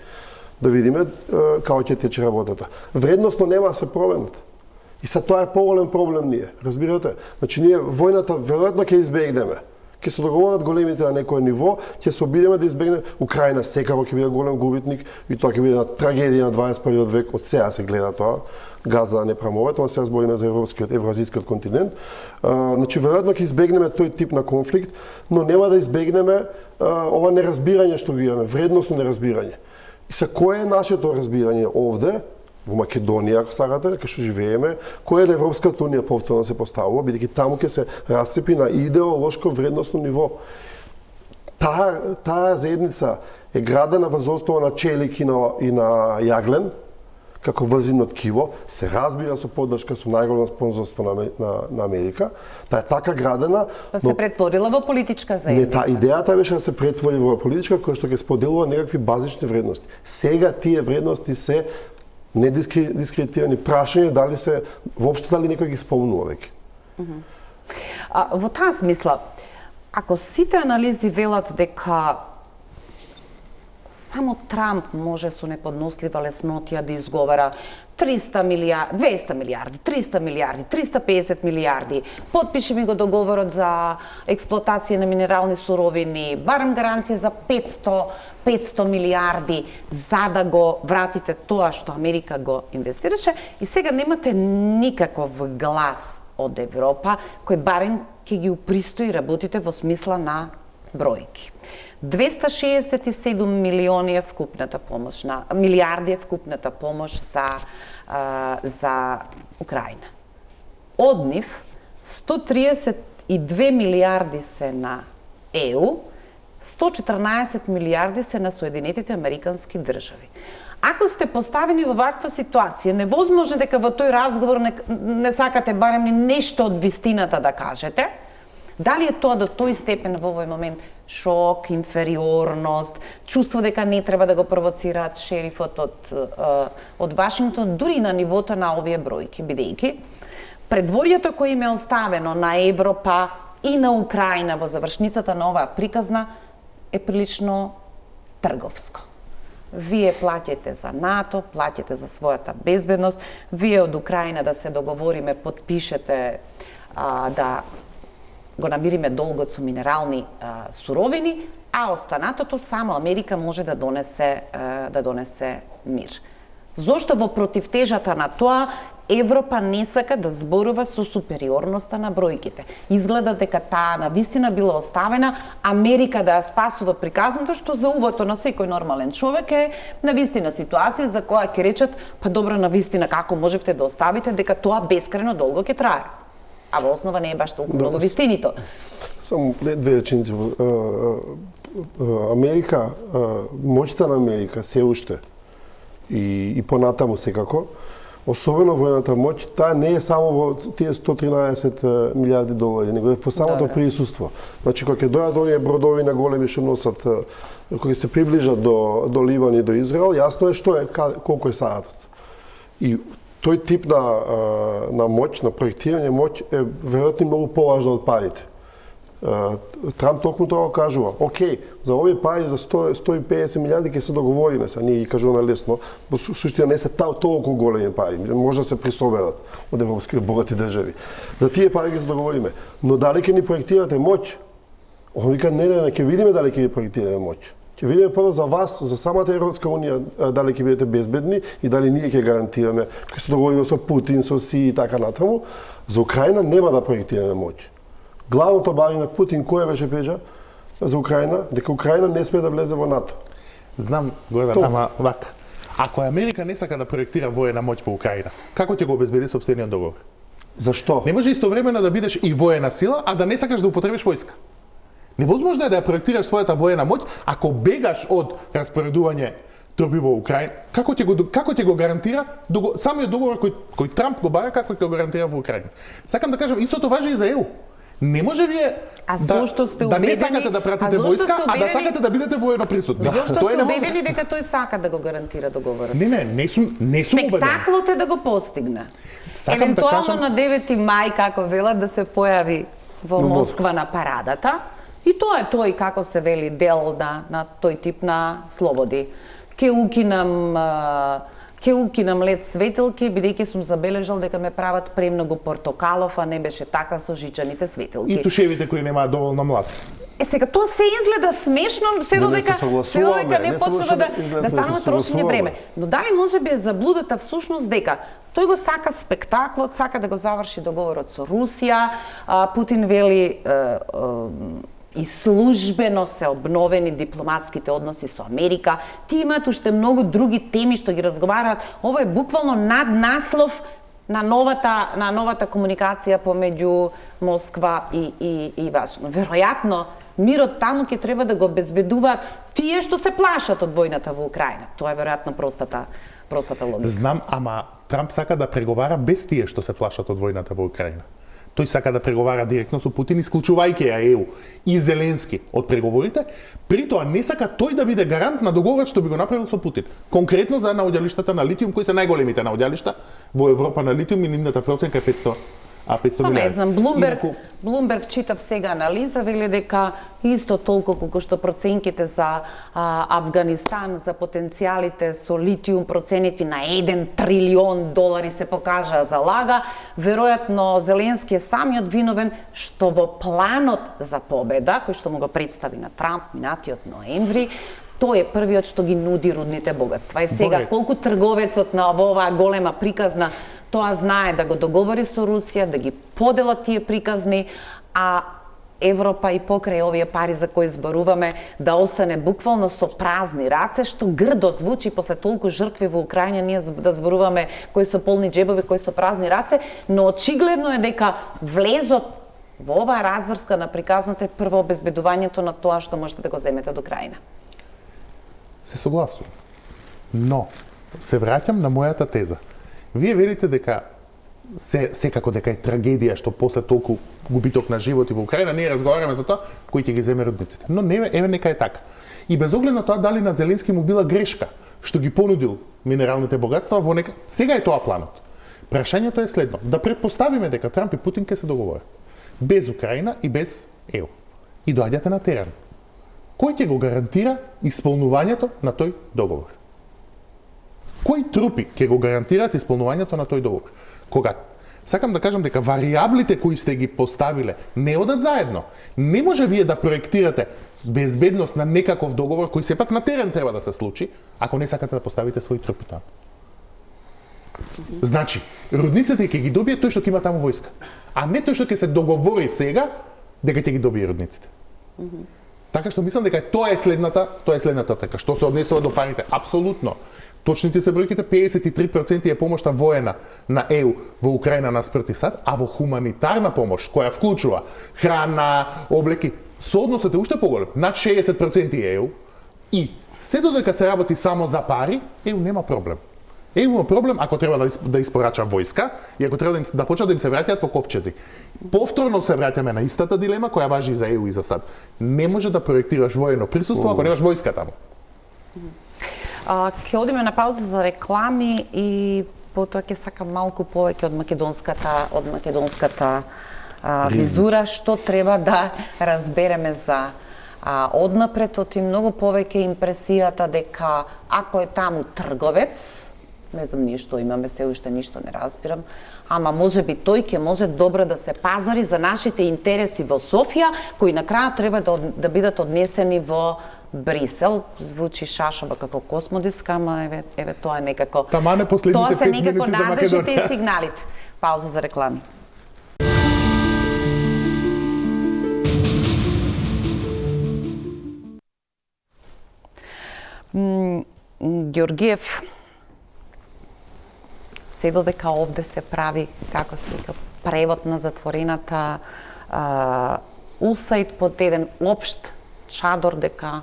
да видиме како ќе тече работата. Вредносно нема да се променат. И са тоа е поголем проблем ние, разбирате? Значи ние војната веројатно ќе избегнеме. Ќе се договорат големите на некој ниво, ќе се обидеме да избегнеме. Украина секако ќе биде голем губитник и тоа ќе биде една трагедија на 21 век, од сега се гледа тоа. Газа не прамовете, но сега збориме за евроазијскиот континент. Значи веројатно ќе избегнеме тој тип на конфликт, но нема да избегнеме ова неразбирање што ги имаме, вредносно неразбирање. И са кое е нашето разбирање овде? Во Македонија, ако сакате, кај што живееме, која е Европската унија повторно се поставува, бидејќи таму ќе се расцепи на идеолошко вредносно ниво. Таа заедница е градена врз основа на челик и на јаглен, како врзино ткиво, се разбира со поддршка со најголемо спонзорство на Америка. Таа е така градена, но се претворила во политичка заедница. Не, идејата беше да се претвори во политичка која што ќе споделува некакви базични вредности. Сега тие вредности се недискредитирани, прашање дали некој ги спомнува веќе. Во таа смисла, ако сите анализи велат дека само Трамп може со неподнослива леснотија да изговара 200 милиарди, 300 милиарди, 350 милиарди, потпиши ми го договорот за експлоатација на минерални суровини, барам гаранција за 500 милиарди за да го вратите тоа што Америка го инвестираше и сега немате никаков глас од Европа, кој барем ќе ги упристои работите во смисла на бројки. 267 милиони е вкупната помош милиарди е вкупната помош за Украина. Од нив 132 милиарди се на ЕУ, 114 милиарди се на Соединетите Американски држави. Ако сте поставени во ваква ситуација, невозможно дека во тој разговор не сакате барем ни нешто од вистината да кажете, дали е тоа до тој степен во овој момент шок, инфериорност, чувство дека не треба да го провоцираат шерифот од Вашингтон, дури на нивото на овие бројки, бидејќи предворието кој им е оставено на Европа и на Украина во завршницата на оваа приказна е прилично трговско. Вие плаќате за НАТО, плаќате за својата безбедност, вие од Украина да се договориме, подпишете да го намириме долгот со минерални суровини, а останатото само Америка може да донесе мир. Зошто во противтежата на тоа Европа не сака да зборува со супериорноста на бројките? Изгледа дека таа навистина била оставена Америка да ја спасува приказната, што за увото на секој нормален човек е навистина ситуација за која ќе речат, па добро, навистина како можевте да оставите дека тоа бескрајно долго ќе трае. А во основа не е баш толку многу вистинито. Само две реченици. Америка, моќта на Америка се уште и понатаму секако, особено војната моќ, таа не е само во тие 113 милиарди долари, него е во самото присуство. Значи, кога ќе дојдат оние бродови на големи што носат, кога се приближат до Ливан и до Израел, јасно е што е, колку е саатот. И тој тип на моќ, на проектирање моќ е веројатно многу поважно од парите. Трамп токму тоа кажува. Океј, за овие пари за 150 милиарди ќе се договориме, са ние ги кажуваме лесно, во суштина не се толку големи пари, може да се присоберат од европските богати држави. За тие пари ќе се договориме, но дали ќе ни проектирате моќ? Он вика не, ќе видиме дали ќе ви проектираме моќ. Ќе видиме прво за вас, за самата Европска унија, дали ќе бидете безбедни и дали ние ќе гарантираме, ќе се договориме со Путин, со Си и така натаму. За Украина нема да проектираме моќ. Главното бари на Путин кој беше Пеџа за Украина, дека Украина не смее да влезе во НАТО. Знам, Гордан, ама вака. Ако Америка не сака да проектира воена моќ во Украина, како ќе го обезбеди сопствениот договор? Зашто? Не може истовремено да бидеш и воена сила, а да не сакаш да употребиш војска. Невозможно е да ја проектираш својата воена моќ ако бегаш од распоредување трупи во Украина. Како ќе го гарантира самиот договор кој Трамп го бара, како ќе го гарантира во Украина? Сакам да кажам, истото важи и за ЕУ. Не може вие да не сакате да пратите војска, а да сакате да бидете воено присутни. Зошто сте убедени дека тој сака да го гарантира договорот? Не сум убеден. Спектаклот е да го постигне. Евентуално на 9 мај, како велат, да се појави во Москва на парадата. И тоа е тој, како се вели, дел на тој тип на слободи. Ке укинам лед светилки, бидејќи сум забележал дека ме прават премногу портокалов, а не беше така со жичаните светилки. И тушевите кои немаат доволно млас. Сега тоа се изгледа смешно, се додека не почнува да станува трошење време. Но дали може би е заблудата всушност дека тој го сака спектаклот, сака да го заврши договорот со Русија, Путин вели и службено се обновени дипломатските односи со Америка. Тие имаат уште многу други теми што ги разговараат. Ова е буквално наднаслов на новата комуникација помеѓу Москва и Вашингтон. Веројатно мирот таму ќе треба да го обезбедуваат тие што се плашат од војната во Украина. Тоа е веројатно простата логика. Знам, ама Трамп сака да преговара без тие што се плашат од војната во Украина. Тој сака да преговара директно со Путин, исклучувајќи ја ЕУ и Зеленски од преговорите, при тоа не сака тој да биде гарант на договорот што би го направил со Путин. Конкретно за наоѓалиштата на литиум, кои се најголемите наоѓалишта во Европа на литиум и нивната проценка е 500 милиарди. Не знам, Блумберг читав сега анализа, вели дека исто толку колку што проценките за Авганистан, за потенцијалите со литиум, проценити на 1 трилион долари се покажаа за лага. Веројатно Зеленски е самиот виновен што во планот за победа, кој што му го представи на Трамп минатиот ноември, тој е првиот што ги нуди рудните богатства. И сега, колку трговецот на оваа голема приказна, тоа знае да го договори со Русија, да ги подела тие приказни, а Европа и покрај овие пари за кои зборуваме да остане буквално со празни раце, што грдо звучи после толку жртви во Украина, ние да зборуваме кои со полни џебови, кои со празни раце, но очигледно е дека влезот во оваа разврска на приказната е прво обезбедувањето на тоа што можете да го земете од Украина. Се согласувам. Но, се враќам на мојата теза. Вие велите дека секако дека е трагедија што после толку губиток на животи во Украина, ние разговараме за тоа кој ќе ги земе рудниците. Но еве нека е така. И без оглед на тоа дали на Зеленски му била грешка што ги понудил минералните богатства во нека, сега е тоа планот. Прашањето е следно: да претпоставиме дека Трамп и Путин ќе се договорат без Украина и без ЕУ. И доаѓате на терен. Кој ќе го гарантира исполнувањето на тој договор? Кои трупи ќе го гарантираат исполнувањето на тој договор? Кога сакам да кажам дека варијаблите кои сте ги поставиле не одат заедно. Не може вие да проектирате безбедност на некаков договор кој сепак на терен треба да се случи, ако не сакате да поставите своји трупи таму. Значи, рудниците ќе ги добие тој што ќе има таму војска, а не тој што ќе се договори сега дека ќе ги добие рудниците. Така што мислам дека тоа е следната така. Што се однесува до парите? Апсолутно. Точните се бројките, 53% е помошта воена на ЕУ во Украина наспроти САД, а во хуманитарна помош, која вклучува храна, облеки, соодносот е уште поголем, над 60% е ЕУ, и се додека се работи само за пари, ЕУ нема проблем. ЕУ има проблем ако треба да испорача војска и ако треба да почнат да им се враќаат во ковчези. Повторно се враќаме на истата дилема која важи за ЕУ и за САД. Не може да проектираш воено присуство ако немаш војска таму. Ќе одиме на пауза за реклами и потоа ќе сакам малку повеќе од македонската визура, што треба да разбереме за однапретот и многу повеќе импресијата дека ако е таму трговец, не знам ние што имаме, се уште ништо не разбирам, ама можеби тој ќе може добро да се пазари за нашите интереси во Софија, кои на крајот треба да бидат однесени во Брисел. Звучи шашава како космодиска, ама еве тоа е некако. Тамане последните 5 минути за Македонија. Тоа се некако надежите и сигналите. Пауза за реклами. Ѓоргиев, се додека овде се прави, како се вика, превод на затворената усаид под еден општ чадор дека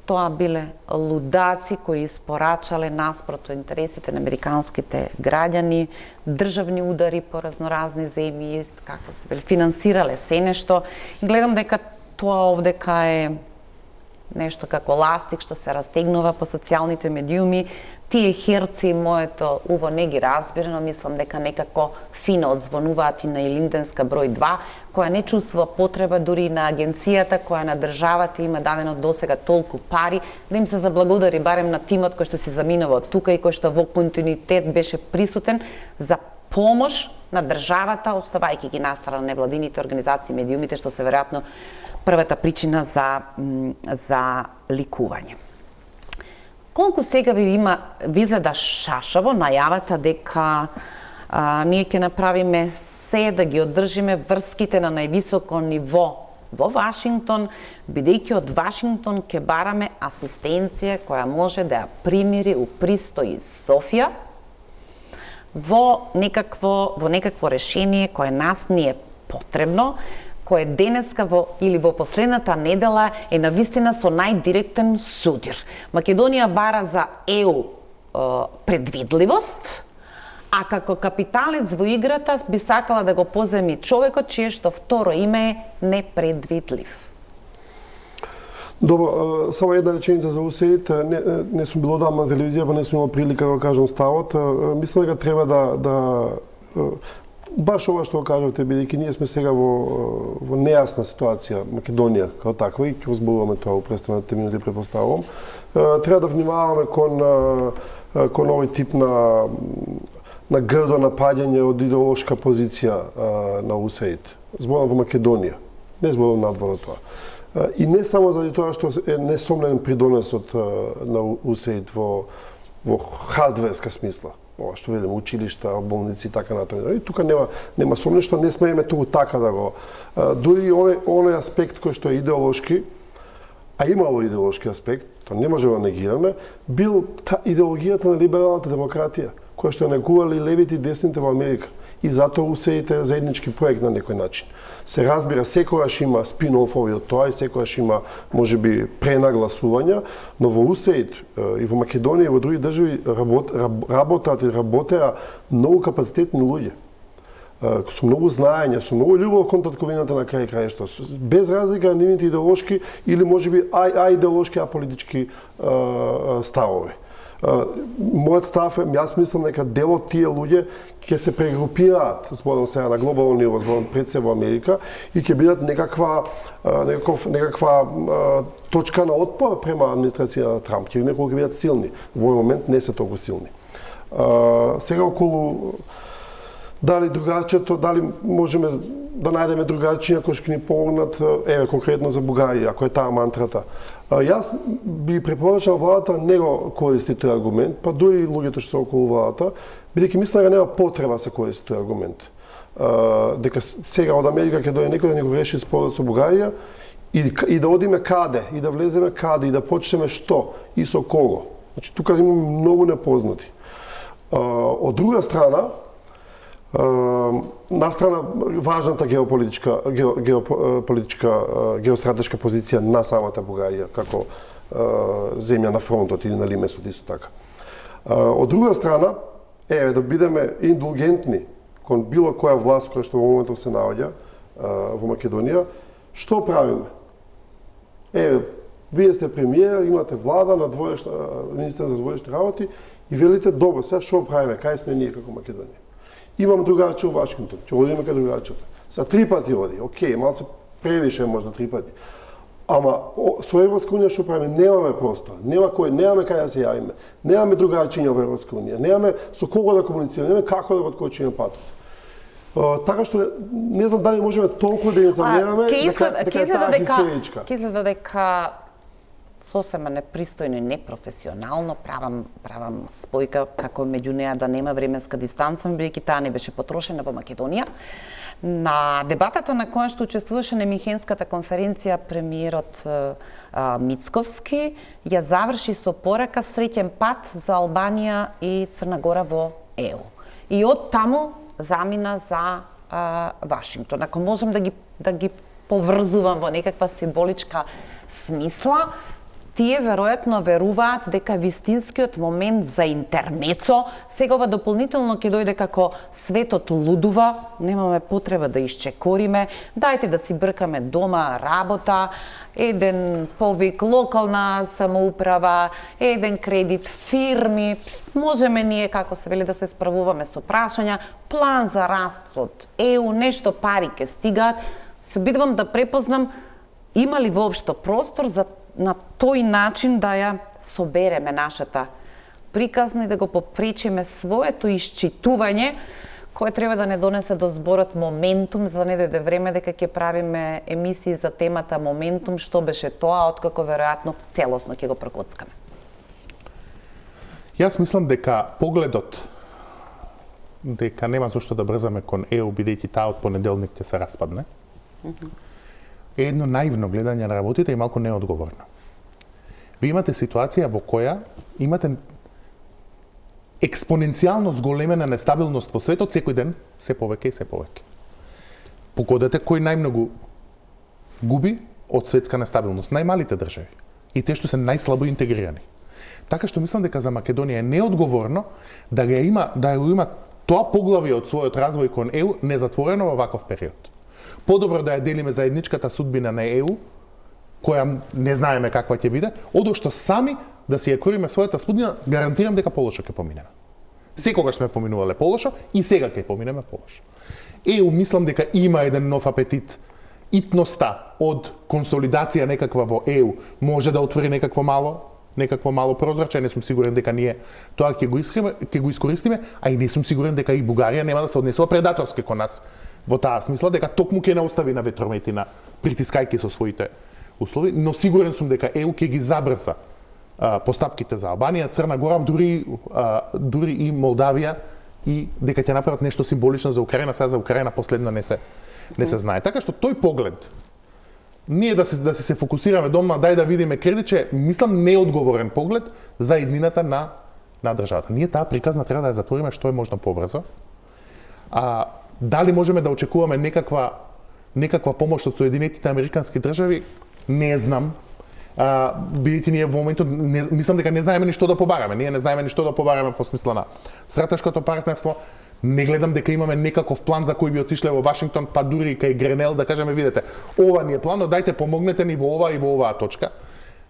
тоа биле лудаци кои испорачале наспроту интересите на американските граѓани, државни удари по разноразни земји, како се вели, финансирале се нешто. И гледам дека тоа овдека е нешто како ластик што се растегнува по социјалните медиуми. Тие херци моето уво не ги разбира, но мислам дека некако фино одзвонуваат и на Илинденска број 2, која не чувствува потреба дури на агенцијата, која на државата има дадено досега толку пари, да им се заблагодари барем на тимот кој што се заминува од тука и кој што во континуитет беше присутен за помош на државата, оставајќи ги настрана невладините организации, медиумите, што се веројатно првата причина за ликување. Колку сега ви изгледа шашаво најавата дека ние ќе направиме се да ги одржиме врските на највисоко ниво во Вашингтон, бидејќи од Вашингтон ќе бараме асистенција која може да ја примири у пристои Софија во некакво решение кое нас ни е потребно, кое денеска или во последната недела е навистина со најдиректен судир. Македонија бара за ЕУ предвидливост, а како капиталец во играта би сакала да го поземи човекот чие што второ име е непредвидлив. Добро, само една реченица за УСАИД. Не сум бил одамна на телевизија, па не сум имал прилика да кажам ставот. Мислам дека треба да баш ова што кажавте, бидејќи ние сме сега во нејасна ситуација, Македонија како таква, и ќе зборуваме тоа у престојните минути, препоставувам, треба да внимаваме кон овој тип на грдо напаѓање од идеолошка позиција на УСАИД. Зборувам во Македонија, не зборувам надвор од тоа. И не само заради тоа што е несомнен придонесот на УСАИД во хардверска смисла, ова што видиме, училишта, болници и така натаму. И тука нема сомнение што не смееме туку така да го дури оној аспект кој што е идеолошки, а имало идеолошки аспект, тоа не можеме да негираме, бил идеологијата на либералната демократија, која што ја негували левите и десните во Америка. И затоа УСАИД е заеднички проект на некој начин. Се разбира, секогаш има спин-офови од тоа и секогаш има, можеби, пренагласувања, но во УСАИД и во Македонија и во други држави работеа многу капацитетни луѓе. Со многу знаење, со многу љубов кон татковината на крај крајшто, без разлика на нивните идеолошки или можеби идеолошки, а политички ставови. Мојот став е, јас мислам дека дел од тие луѓе ќе се прегрупираат, зборам сега на глобално ниво, зборам пред се во Америка, и ќе бидат некаква точка на отпор према администрацијата на Трамп. Ќе некои ќе бидат силни. Во овој момент не се толку силни. Сега околу дали другарчето, дали можеме да најдеме другарчиња кои ќе ни помогнат, еве конкретно за Бугарија, ако е таа мантрата. Јас би препорачал владата не го користи тој аргумент, па дури и луѓето што се околу владата, бидејќи мислам дека нема потреба да се користи тој аргумент. Дека сега од Америка ќе дојде некој да ни го реши спорот со Бугарија и да одиме каде, и да влеземе каде, и да почнеме што и со кого. Значи тука имаме многу непознати. Од друга страна, настрана важната геостратешка позиција на самата Бугарија како земја на фронтот или на лимесот исто така. Од друга страна, да бидеме индулгентни кон било која власт која што во моментов се наоѓа во Македонија, што правиме? Вие сте премиер, имате влада на министер за двоешни работи и велите, добро, сега што правиме? Кај сме ние како Македонија? Имам другарче во Вашингтон, ќе одиме кај другарчето. За 3 пати оди, окей, малце превише можда 3 пати. Ама со Европска унија што правиме? Немаме простор, немаме кај да се јавиме, немаме другарчиња во Европска унија, немаме со кого да комуницираме, немаме како да го откочиме патот. Така што не знам дали можеме толку да ја замераме дека таа хистеричка. Ке изгледа дека сосема непристојно и непрофесионално правам спојка како меѓу неа да нема временска дистанца, бидејќи таа не беше потрошена во Македонија. На дебатата на која што учествуваше на Михенската конференција премиерот Мицковски ја заврши со порака среќен пат за Албанија и Црна Гора во ЕУ. И од таму замина за Вашингтон. Ако можам да ги поврзувам во некаква символичка смисла, тие веројатно веруваат дека вистинскиот момент за интермецо сега ова дополнително ќе дојде како светот лудува, немаме потреба да исчекориме, дајте да си бркаме дома работа, еден повик локална самоуправа, еден кредит фирми, можеме ние како се вели да се справуваме со прашања, план за раст од ЕУ, нешто пари ке стигаат. Се обидувам да препознам има ли воопшто простор за на тој начин да ја собереме нашата приказна и да го попречиме своето исчитување кое треба да не донесе до зборот моментум, за да не дојде време дека ќе правиме емисии за темата моментум, што беше тоа, откако веројатно целосно ќе го прокоцкаме. Јас мислам дека погледот дека нема зошто да брзаме кон ЕУ бидејќи таа од понеделник ќе се распадне. Е едно наивно гледање на работите и малку неодговорно. Ви имате ситуација во која имате експоненцијално зголемена нестабилност во светот секој ден, се повеќе и се повеќе. Погодете кој најмногу губи од светска нестабилност? Најмалите држави и те што се најслабо интегрирани. Така што мислам дека за Македонија е неодговорно да го има тоа поглавие од својот развој кон ЕУ незатворено во ваков период. Подобро да ја делиме заедничката судбина на ЕУ, која не знаеме каква ќе биде, одошто сами да си ја кориме својата судбина, гарантирам дека полошо ќе поминеме. Секогаш сме поминувале полошо и сега ќе поминеме полошо. ЕУ мислам дека има еден нов апетит. Итноста од консолидација некаква во ЕУ може да отвори некакво мало прозраче, не сум сигурен дека ние тоа ќе го искористиме, а и не сум сигурен дека и Бугарија нема да се однесува предаторски кон нас во таа смисла, дека токму ќе не остави на ветрометина, притискајќи со своите услови, но сигурен сум дека ЕУ ќе ги забрза постапките за Албанија, Црна Гора, дури и Молдавија, и дека ќе направат нешто символично за Украина, сега за Украина последно не се знае. Така што тој поглед, ние да се фокусираме дома, дај да видиме кредит, че мислам неодговорен поглед за еднината на државата. Ние таа приказна треба да ја затвориме што е можно побрзо. Дали можеме да очекуваме некаква помош од Соединетите Американски држави, не знам. Бидејќи ние во моментот мислам дека не знаеме ни што да побараме. Ние не знаеме ни што да побараме по смисла на стратешкото партнерство. Не гледам дека имаме некаков план за кој би отишле во Вашингтон, па дури кај Гренел да кажеме, видете, ова ни е планот, дајте помогнете ни во ова и во оваа точка.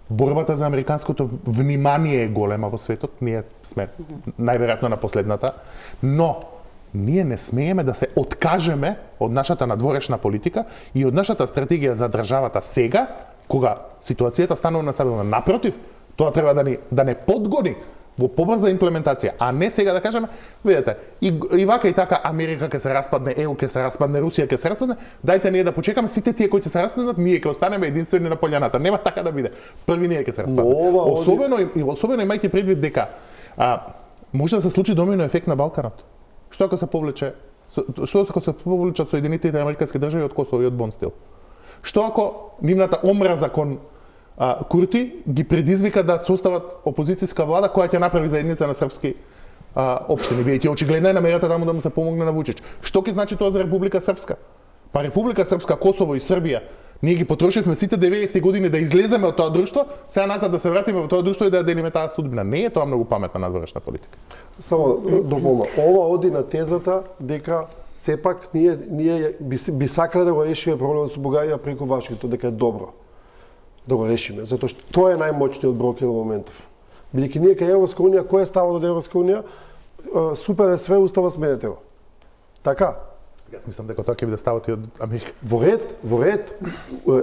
Борбата за американското внимание е голема во светот, ние сме најверојатно на последната, но ние не смееме да се откажеме од нашата надворешна политика и од нашата стратегија за државата сега, кога ситуацијата станува нестабилна. Напротив, тоа треба да не подгони во побрза имплементација, а не сега да кажеме, видете, и вака и така Америка ќе се распадне, ЕУ ќе се распадне, Русија ќе се распадне, дајте ние да почекаме сите тие кои ќе се распаднат, ние ќе останеме единствени на полјаната. Нема така да биде. Први ние ќе се распаднеме. Особено имајќи предвид дека може да се случи домино ефект на Балканот. Што ако се повлече Соединетите Американски држави од Косово и од Бонстил? Што ако нивната омраза кон Курти ги предизвика да состават опозицијска влада која ќе направи заедница на српски општини, бидејќи очигледно е намерата таму да му се помогне на Вучич. Што ќе значи тоа за Република Српска? Па Република Српска, Косово и Србија, ние ги потрошивме сите 90-ти години да излеземе од тоа друштво, сега назад да се вратиме во тоа друштво и да ја делиме таа судбина. Не е тоа многу паметна надворешна политика. Само дополнам, ова оди на тезата дека сепак ние би сакале да го решиме проблемот со Бугарија преку Вашингтон, дека е добро да го решиме, затоа што тоа е најмоćниот брокер во моментов. Бидејќи ние кај Европска унија, кој е ставот од Европска унија? Супер е све, устава сменете го. Така? Јас мислам дека тоа ќе биде ставот и од Америка. Во ред,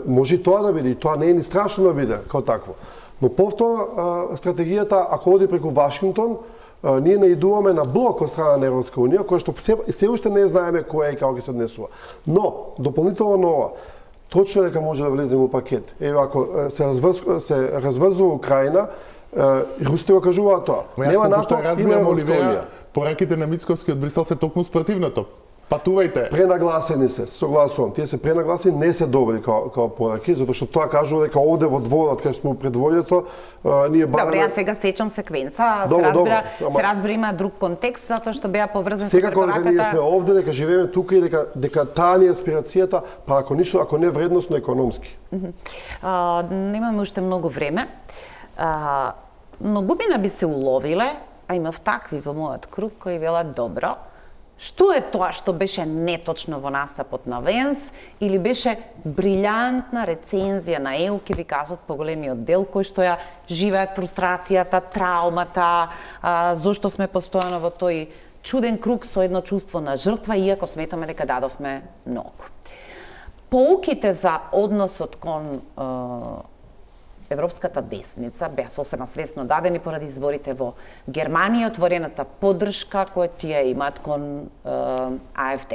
може и тоа да биде, и тоа не е ни страшно да биде како такво. Но повторно стратегијата, ако оди преку Вашингтон, ние наидуваме на блок од страна на Европска унија, кој што се уште не знаеме кој е и како ќе се однесува. Но, дополнително на ова, точно дека може да влеземе во пакет. Еве, ако се разврзува Украина, русите го кажуваат тоа. Нема НАТО, има Европска унија. Пораките на Мицковски од Брисел се токму спротивното. Патувајте. Пренагласени се, согласувам. Тие се пренагласени, не се добри као пораки, затоа што тоа кажува дека овде во дворот, кај сме предводјето, ние бараме... Добре, јас сега сечам секвенца, се разбира има друг контекст, затоа што беа поврзани со препораката. Сега кога ние сме овде, дека живееме тука и дека таа ни е аспирацијата, па ако ништо, ако не вредносно економски. Немаме уште многу време, но губина би се уловиле, а имав такви во мојот круг кои велат добро. Што е тоа што беше неточно во настапот на Венс или беше брилјантна рецензија на ЕУ, ќе ви кажат поголемиот дел, кој што ја живеат фрустрацијата, траумата, зошто сме постојано во тој чуден круг со едно чувство на жртва, иако сметаме дека дадовме многу. Поуките за односот кон европската десница беа сосема свесно дадени поради изборите во Германија, отворената поддршка која тие имаат кон АФД.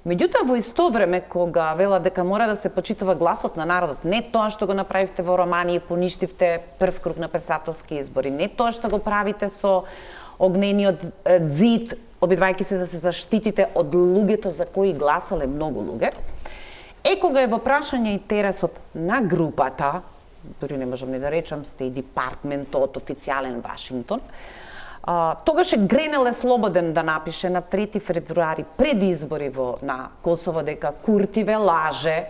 Меѓутоа, во исто време, кога велат дека мора да се почитува гласот на народот, не тоа што го направивте во Романија, поништивте прв круг на претседателски избори, не тоа што го правите со огнениот ѕид, обидвајќи се да се заштитите од луѓето за кои гласале многу луѓе, кога е во прашање интересот на групата, дори не можам ни да речам, сте и департментот официјален Вашингтон, тогаш Гренел е слободен да напише на 3 февруари пред избори на Косово дека Курти ве лаже,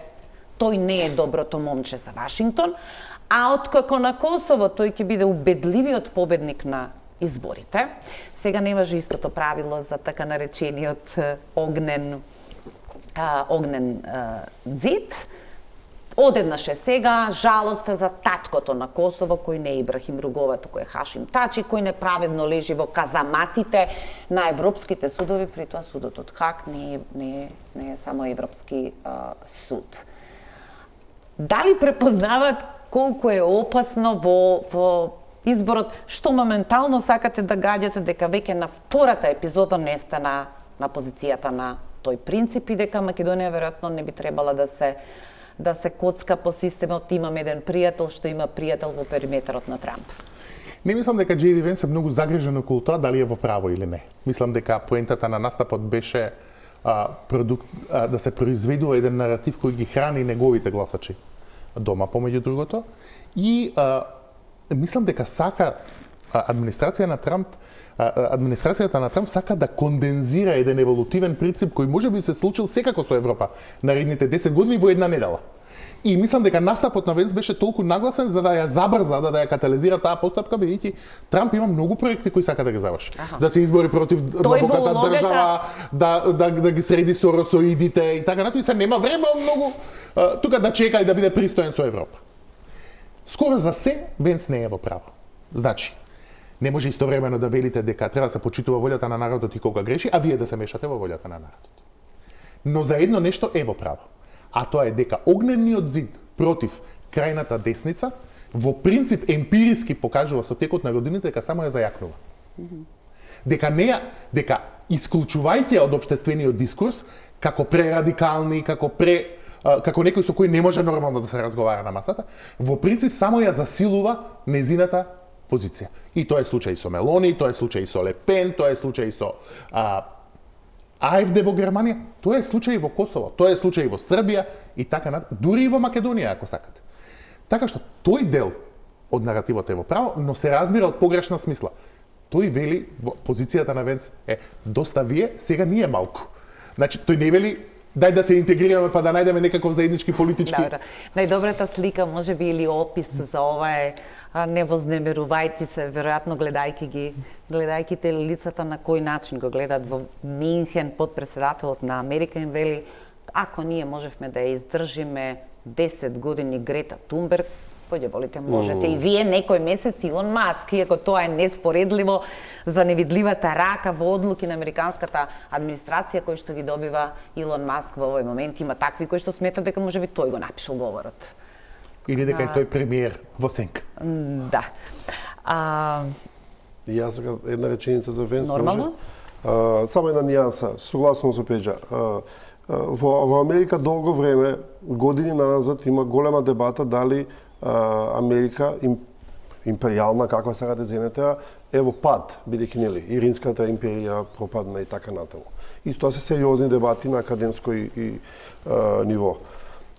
тој не е доброто момче за Вашингтон, а откако на Косово тој ќе биде убедливиот победник на изборите. Сега не важи истото правило за така наречениот огнен ѕид. Одеднаш е сега жалоста за таткото на Косово, кој не е Ибрахим Ругова, туку е Хашим Тачи, кој неправедно лежи во казаматите на европските судови, при тоа судот од Хаг не е само европски суд. Дали препознават колку е опасно во изборот, што моментално сакате да гаѓате дека веќе на втората епизода не сте на позицијата на тој принцип и дека Македонија веројатно не би требала да се коцка по системот, имам еден пријател што има пријател во периметарот на Трамп. Не мислам дека J.D. Vance е многу загрижен околу тоа дали е во право или не. Мислам дека поентата на настапот беше да се произведува еден наратив кој ги храни неговите гласачи дома, помеѓу другото. И мислам дека сака администрацијата на Трамп сака да кондензира еден еволутивен принцип кој може би се случил секако со Европа наредните 10 години во една недела. И мислам дека настапот на Венс беше толку нагласен за да ја забрза, да ја катализира таа постапка, бидејќи Трамп има многу проекти кои сака да ги заврши. Да се избори против длабоката држава, да ги среди соросоидите и така натаму, и се нема време многу тука да чека и да биде пристоен со Европа. Скоро за се Венс не е во право. Значи, не може истовремено да велите дека треба да се почитува волјата на народот и кога греши, а вие да се мешате во волјата на народот. Но за едно нешто е во право. А тоа е дека огнениот зид против крајната десница во принцип емпириски покажува со текот на годините дека само ја зајакнува. Дека исклучувајќи од општествениот дискурс како прерадикални, како некој со кој не може нормално да се разговара на масата, во принцип само ја засилува незината позиција. И тоа е случај со Мелони, тоа е случај со Ле Пен, тоа е случај со АФД во Германија, тоа е случај во Косово, тоа е случај во Србија и така натаму, дури и во Македонија ако сакате. Така што тој дел од наративот е во право, но се разбира од погрешна смисла. Тој вели во позицијата на Венс е доста вие, сега ние малку. Значи тој не вели дај да се интегрираме па да најдеме некаков заеднички политички. Добро. Најдобрата слика може би или опис за ова е не вознемерувајте се, веројатно гледајќи те лицата на кој начин го гледат во Минхен, подпредседателот на Америка им вели ако ние можевме да ја издржиме 10 години Грета Тунберг, појде болите, можете и вие некој месец Илон Маск, иако тоа е неспоредливо за невидливата рака во одлуки на американската администрација кој што ги добива Илон Маск во овој момент. Има такви кои што сметат дека можеби тој го напишал говорот. Или дека е тој премиер во сенка. Да. И јас сега една реченица за Венс. Нормално? Само една нијанса, согласно со Пеџа. Во Америка долго време, години назад, има голема дебата дали Америка, империјална, каква сега да земете, е во пад, бидејќи нели, и Римската империја пропадна и така натаму. И тоа се сериозни дебати на академско и ниво.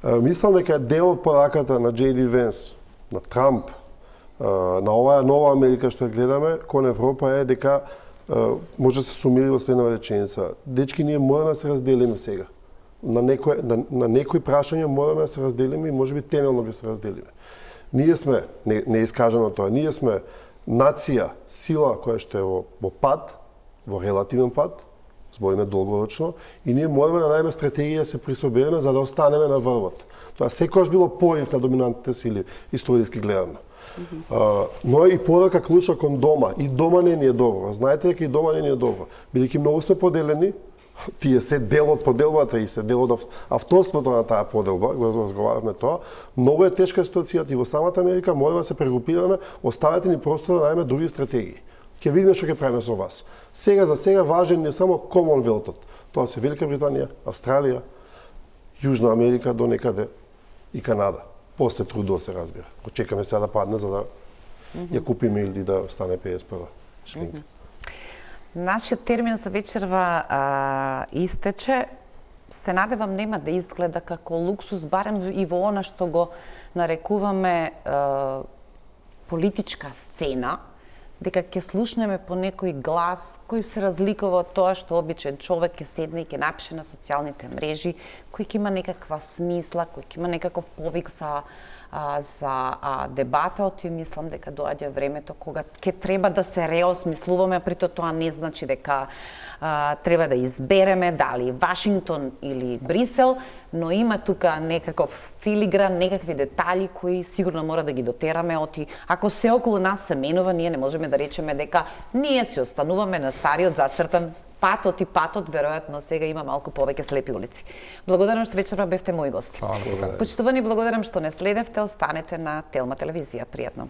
Мислам дека дел од пораката на J.D. Vance, на Трамп, на оваа нова Америка што ја гледаме кон Европа е дека може да се сумира во следна реченица. Дечки, ние мораме да се разделиме сега. На некои прашања мораме да се разделиме и можеби темелно би се разделиме. Ние сме, не е искажано тоа, ние сме нација, сила која што е во пад, во релативен пад, збориме долгорочно, и ние мораме да најдеме стратегија да се присобереме за да останеме на врвот. Тоа секогаш било порив на доминантните сили, историски гледано. Но и порака клуча кон дома. И дома не ни е добро. Знаете дека и дома не ни е добро. Бидејќи многу сме поделени, тие се дел од поделбата и се дел од авторството на таа поделба, го разговаравме тоа, многу е тешка ситуацијата и во самата Америка мораме да се прегрупираме, оставете ни простор да најдеме други стратегии. Ќе видиме што ќе правиме со вас. Сега за сега важен не само Комонвелтот, тоа се Велика Британија, Австралија, Јужна Америка до некаде и Канада. После Трудо се разбира. Го чекаме сега да падне за да ја купиме или да стане 51 шлинка. Нашиот термин за вечерва истече. Се надевам нема да изгледа како луксус, барем и во она што го нарекуваме политичка сцена, дека ќе слушнеме по некој глас кој се разликува од тоа што обичен човек ќе седне и ќе напише на социјалните мрежи, кој ќе има некаква смисла, кој ќе има некаков повик за за дебатот и мислам дека доаѓа времето кога ќе треба да се реосмислуваме, прито тоа не значи дека треба да избереме дали Вашингтон или Брисел, но има тука некаков филигран, некакви детали кои сигурно мора да ги дотераме оти. Ако се околу нас се менува, ние не можеме да речеме дека ние си остануваме на стариот зацртан патот и патот, веројатно сега има малку повеќе слепи улици. Благодарам што вечерва бевте мои гости. Почитувани, благодарам што не следевте, останете на Телма телевизија. Пријатно.